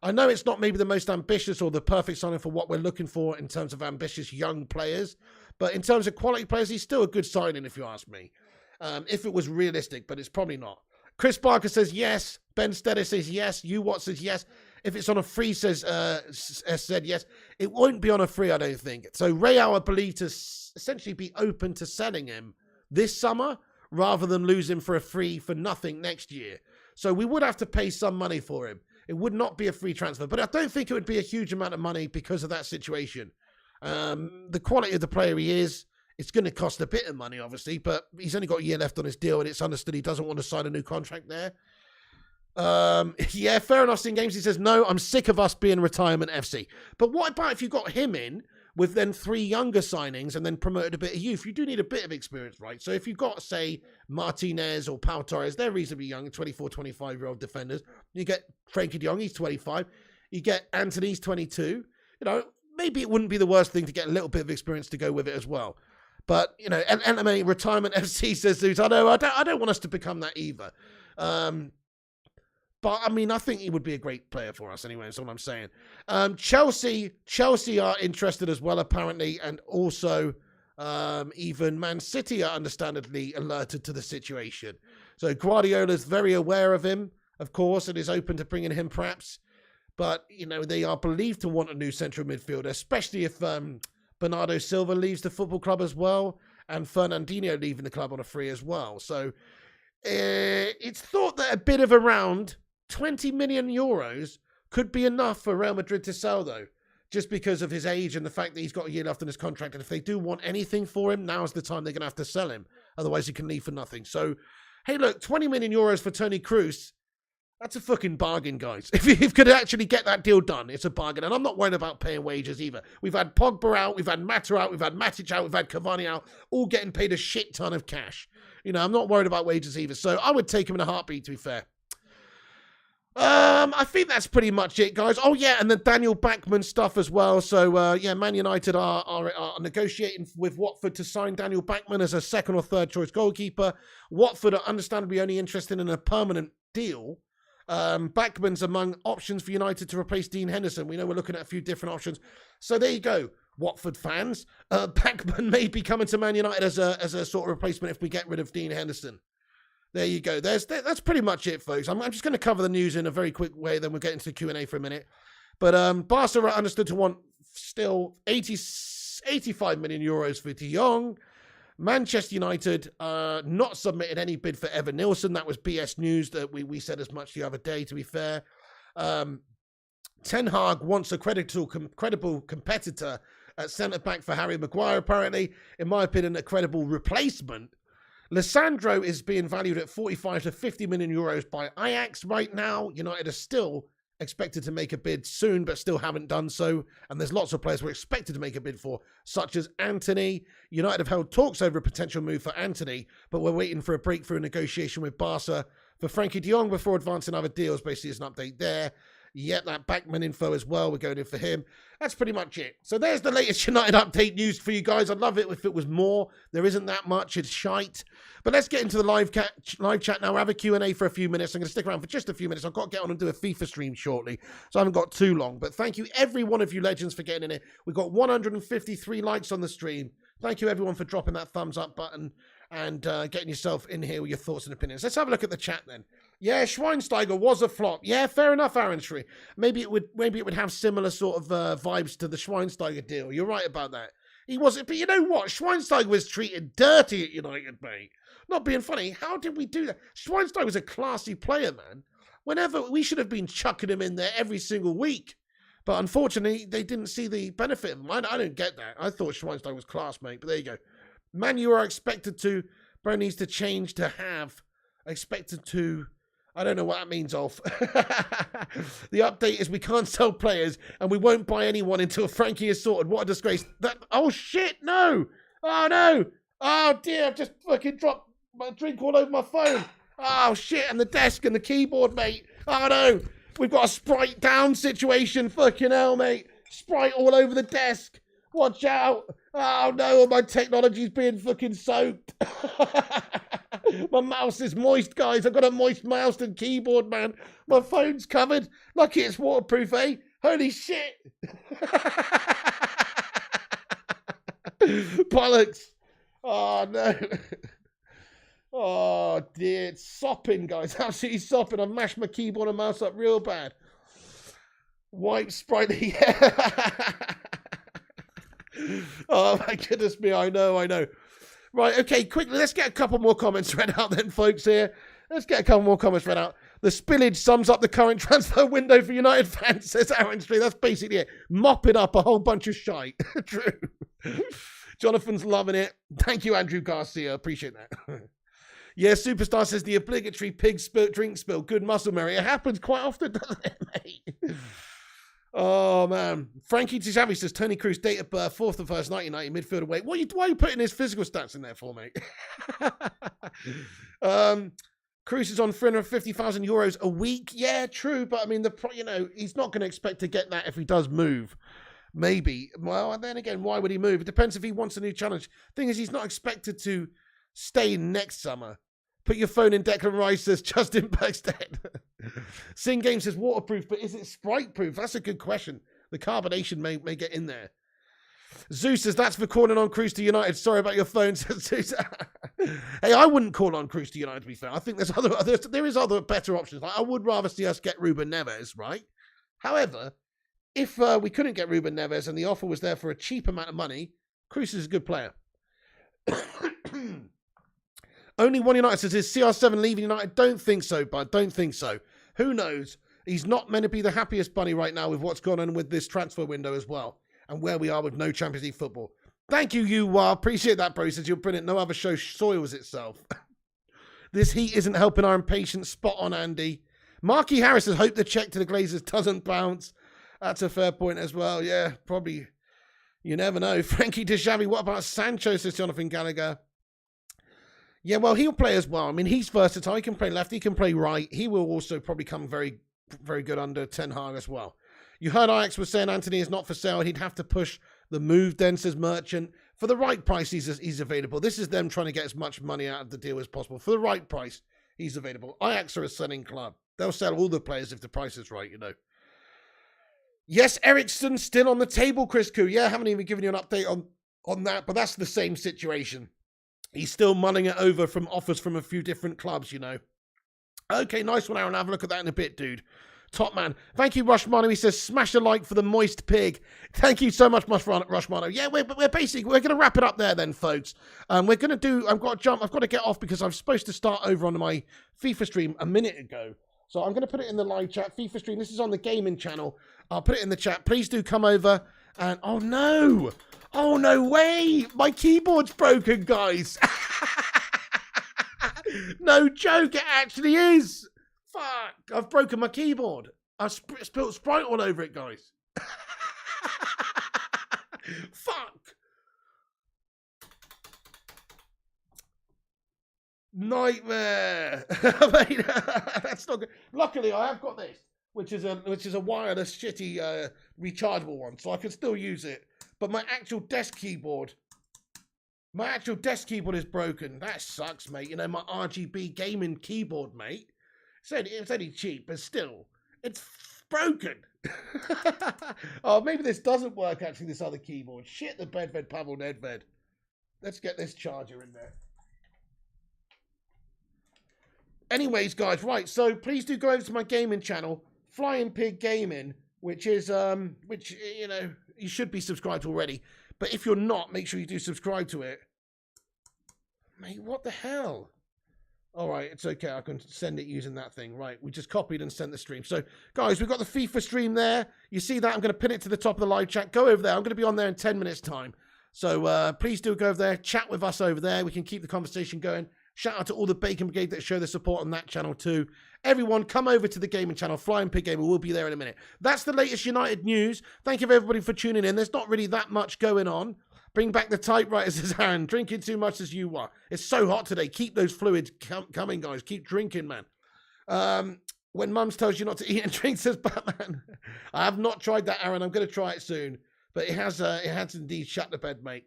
[SPEAKER 1] I know it's not maybe the most ambitious or the perfect signing for what we're looking for in terms of ambitious young players, but in terms of quality players, he's still a good signing, if you ask me. If it was realistic, but it's probably not. Chris Barker says yes. Ben Stedder says yes. Watt says yes. If it's on a free, said yes. It won't be on a free, I don't think. So Real are believed to essentially be open to selling him this summer rather than lose him for a free for nothing next year. So we would have to pay some money for him. It would not be a free transfer, but I don't think it would be a huge amount of money because of that situation. The quality of the player he is, it's going to cost a bit of money, obviously, but he's only got a year left on his deal, and it's understood he doesn't want to sign a new contract there. Yeah, fair enough, Sin Games. He says, no, I'm sick of us being retirement FC. But what about if you got him in with then 3 younger signings and then promoted a bit of youth? You do need a bit of experience, right? So if you've got, say, Martinez or Pau Torres, they're reasonably young, 24, 25-year-old defenders. You get Frankie de Jong, he's 25. You get Antony, he's 22. Maybe it wouldn't be the worst thing to get a little bit of experience to go with it as well. But, LMA Retirement FC says, I don't want us to become that either. But, I mean, I think he would be a great player for us anyway, that's all I'm saying. Chelsea are interested as well, apparently, and also even Man City are understandably alerted to the situation. So Guardiola's very aware of him, of course, and is open to bringing him perhaps. But, you know, they are believed to want a new central midfielder, especially if Bernardo Silva leaves the football club as well, and Fernandinho leaving the club on a free as well. So it's thought that a bid of around 20 million euros could be enough for Real Madrid to sell, though, just because of his age and the fact that he's got a year left on his contract. And if they do want anything for him, now's the time they're going to have to sell him. Otherwise, he can leave for nothing. So, hey, look, 20 million euros for Toni Kroos. That's a fucking bargain, guys. If you could actually get that deal done, it's a bargain. And I'm not worried about paying wages either. We've had Pogba out, we've had Mata out, we've had Matic out, we've had Cavani out, all getting paid a shit ton of cash. You know, I'm not worried about wages either. So I would take him in a heartbeat, to be fair. I think that's pretty much it, guys. Oh, yeah, and the Daniel Backman stuff as well. So, yeah, Man United are negotiating with Watford to sign Daniel Backman as a second or third choice goalkeeper. Watford are understandably only interested in a permanent deal. Backman's among options for United to replace Dean Henderson. We know we're looking at a few different options. So there you go, Watford fans. Backman may be coming to Man United as a sort of replacement if we get rid of Dean Henderson. There you go. That's pretty much it, folks. I'm just going to cover the news in a very quick way, then we'll get into the Q&A for a minute. But Barca are understood to want still 85 million euros for Jong. Manchester United not submitted any bid for Evan Nilsson. That was BS news that we said as much the other day, to be fair. Ten Hag wants a credible competitor at centre-back for Harry Maguire, apparently. In my opinion, a credible replacement. Lissandro is being valued at 45 to 50 million euros by Ajax right now. United are still expected to make a bid soon, but still haven't done so. And there's lots of players we're expected to make a bid for, such as Antony. United have held talks over a potential move for Antony, but we're waiting for a breakthrough negotiation with Barca for Frankie de Jong before advancing other deals. Basically, there's an update there. Yep, that Backman info as well. We're going in for him. That's pretty much it. So there's the latest United update news for you guys. I'd love it if it was more. There isn't that much. It's shite. But let's get into the live chat now. I have a Q&A for a few minutes. I'm going to stick around for just a few minutes. I've got to get on and do a FIFA stream shortly, so I haven't got too long. But thank you, every one of you legends, for getting in it. We've got 153 likes on the stream. Thank you, everyone, for dropping that thumbs up button and getting yourself in here with your thoughts and opinions. Let's have a look at the chat then. Yeah, Schweinsteiger was a flop. Yeah, fair enough, Aaron Shree. Maybe it would have similar sort of vibes to the Schweinsteiger deal. You're right about that. He wasn't, but you know what? Schweinsteiger was treated dirty at United, mate. Not being funny. How did we do that? Schweinsteiger was a classy player, man. Whenever we should have been chucking him in there every single week. But unfortunately, they didn't see the benefit of him. I don't get that. I thought Schweinsteiger was class, mate. But there you go. Man, you are expected to. Bro needs to change to have. Expected to. I don't know what that means, Ulf. The update is we can't sell players and we won't buy anyone until Frankie is sorted. What a disgrace. Oh, shit, no. Oh, no. Oh, dear, I've just fucking dropped my drink all over my phone. Oh, shit, and the desk and the keyboard, mate. Oh, no. We've got a Sprite down situation. Fucking hell, mate. Sprite all over the desk. Watch out. Oh, no, all my technology's being fucking soaked. My mouse is moist, guys. I've got a moist mouse and keyboard, man. My phone's covered. Lucky it's waterproof, eh? Holy shit. Bollocks. Oh, no. Oh, dear. It's sopping, guys. Absolutely sopping. I've mashed my keyboard and mouse up real bad. White Sprite. Yeah. Oh, my goodness me. I know. Right, okay, quickly, let's get a couple more comments read out then, folks, here. Let's get a couple more comments read out. The spillage sums up the current transfer window for United fans, says Aaron Street. That's basically it. Mopping up a whole bunch of shite. True. Jonathan's loving it. Thank you, Andrew Garcia. Appreciate that. Yeah, Superstar says the obligatory pig drink spill. Good muscle memory. It happens quite often, doesn't it, mate? Oh, man. Frankie Tijavi says, Toni Kroos, date of birth, 4th of 1st, 1990, midfielder weight. Why are you putting his physical stats in there for, mate? Kroos is on 350,000 euros a week. Yeah, true. But, I mean, he's not going to expect to get that if he does move. Maybe. Well, and then again, why would he move? It depends if he wants a new challenge. Thing is, he's not expected to stay next summer. Put your phone in Declan Rice, says Justin Bergstead. Sing Game says waterproof, but is it Sprite proof? That's a good question. The carbonation may get in there. Zeus says, that's for calling on Cruz to United. Sorry about your phone, says Zeus. Hey, I wouldn't call on Cruz to United, to be fair. I think there is other better options. Like, I would rather see us get Ruben Neves, right? However, if we couldn't get Ruben Neves and the offer was there for a cheap amount of money, Cruz is a good player. Only one United says, is CR7 leaving United? Don't think so, bud. Don't think so. Who knows? He's not meant to be the happiest bunny right now with what's gone on with this transfer window as well. And where we are with no Champions League football. Thank you, appreciate that, bro. Says you're brilliant. No other show soils itself. This heat isn't helping our impatience. Spot on, Andy. Marky Harris says, hope the check to the Glazers doesn't bounce. That's a fair point as well. Yeah, probably. You never know. Frankie Deshavi, what about Sancho, says Jonathan Gallagher. Yeah, well, he'll play as well. I mean, he's versatile. He can play left. He can play right. He will also probably come very, very good under Ten Hag as well. You heard Ajax was saying Antony is not for sale. He'd have to push the move then, says Merchant. For the right price, he's available. This is them trying to get as much money out of the deal as possible. For the right price, he's available. Ajax are a selling club. They'll sell all the players if the price is right, you know. Yes, Eriksen still on the table, Chris Koo. Yeah, I haven't even given you an update on that, but that's the same situation. He's still mulling it over from offers from a few different clubs, you know. Okay, nice one, Aaron. Have a look at that in a bit, dude. Top man. Thank you, Rushmano. He says, smash a like for the moist pig. Thank you so much, Rushmano. Yeah, we're going to wrap it up there then, folks. We're going to do, I've got to get off because I'm supposed to start over on my FIFA stream a minute ago. So I'm going to put it in the live chat. FIFA stream, this is on the gaming channel. I'll put it in the chat. Please do come over. And, oh no way. My keyboard's broken, guys. No joke, it actually is. Fuck, I've broken my keyboard. I've spilled Sprite all over it, guys. Fuck. Nightmare. Mate, that's not good. Luckily, I have got this, which is a wireless, shitty, rechargeable one, so I can still use it. But my actual desk keyboard is broken. That sucks, mate. You know, my RGB gaming keyboard, mate. It's only cheap, but still, it's broken. Oh, maybe this doesn't work, actually, this other keyboard. Shit the bedved, Pavel Nedved. Let's get this charger in there. Anyways, guys, right, so please do go over to my gaming channel, Flying Pig Gaming, which is, you know, you should be subscribed already. But if you're not, make sure you do subscribe to it. Mate, what the hell? All right, it's okay. I can send it using that thing. Right, we just copied and sent the stream. So, guys, we've got the FIFA stream there. You see that? I'm going to pin it to the top of the live chat. Go over there. I'm going to be on there in 10 minutes' time. So, please do go over there. Chat with us over there. We can keep the conversation going. Shout out to all the Bacon Brigade that show the support on that channel too. Everyone, come over to the gaming channel, Flying Pig Gamer. We'll be there in a minute. That's the latest United news. Thank you, everybody, for tuning in. There's not really that much going on. Bring back the typewriters, says Aaron. Drinking too much as you are. It's so hot today. Keep those fluids coming, guys. Keep drinking, man. When Mums tells you not to eat and drink, says Batman. I have not tried that, Aaron. I'm going to try it soon. But it has indeed shut the bed, mate.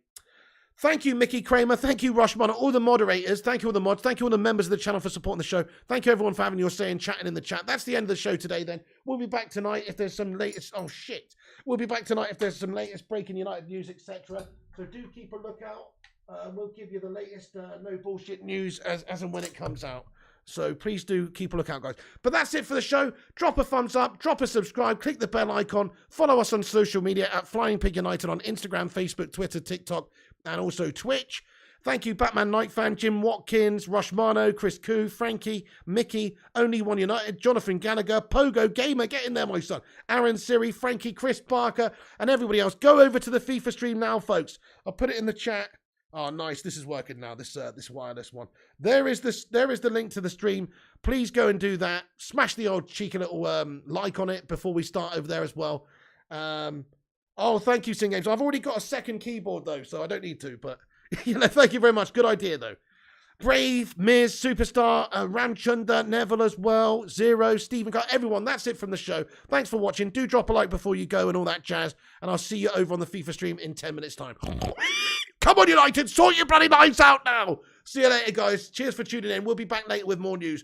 [SPEAKER 1] Thank you, Mickey Kramer. Thank you, Rushman. All the moderators. Thank you, all the mods. Thank you, all the members of the channel for supporting the show. Thank you, everyone, for having your say and chatting in the chat. That's the end of the show today, then. We'll be back tonight if there's some latest... Oh, shit. We'll be back tonight if there's some latest breaking United news, etc. So do keep a lookout. We'll give you the latest no bullshit news as and when it comes out. So please do keep a lookout, guys. But that's it for the show. Drop a thumbs up, drop a subscribe, click the bell icon, follow us on social media at Flying Pig United on Instagram, Facebook, Twitter, TikTok, and also Twitch. Thank you, Batman Night Fan, Jim Watkins, Rushmano, Chris Koo, Frankie, Mickey, Only One United, Jonathan Gallagher, Pogo Gamer, get in there, my son, Aaron Siri, Frankie, Chris Parker, and everybody else. Go over to the FIFA stream now, folks. I'll put it in the chat. Oh, nice. This is working now, this wireless one. There is the link to the stream. Please go and do that. Smash the old cheeky little like on it before we start over there as well. Oh, thank you, Sing Games. I've already got a second keyboard, though, so I don't need to. But, you know, thank you very much. Good idea, though. Brave, Miz, Superstar, Ramchunda, Neville as well, Zero, Stephen Carr, everyone. That's it from the show. Thanks for watching. Do drop a like before you go and all that jazz. And I'll see you over on the FIFA stream in 10 minutes' time. Come on, United. Sort your bloody lives out now. See you later, guys. Cheers for tuning in. We'll be back later with more news.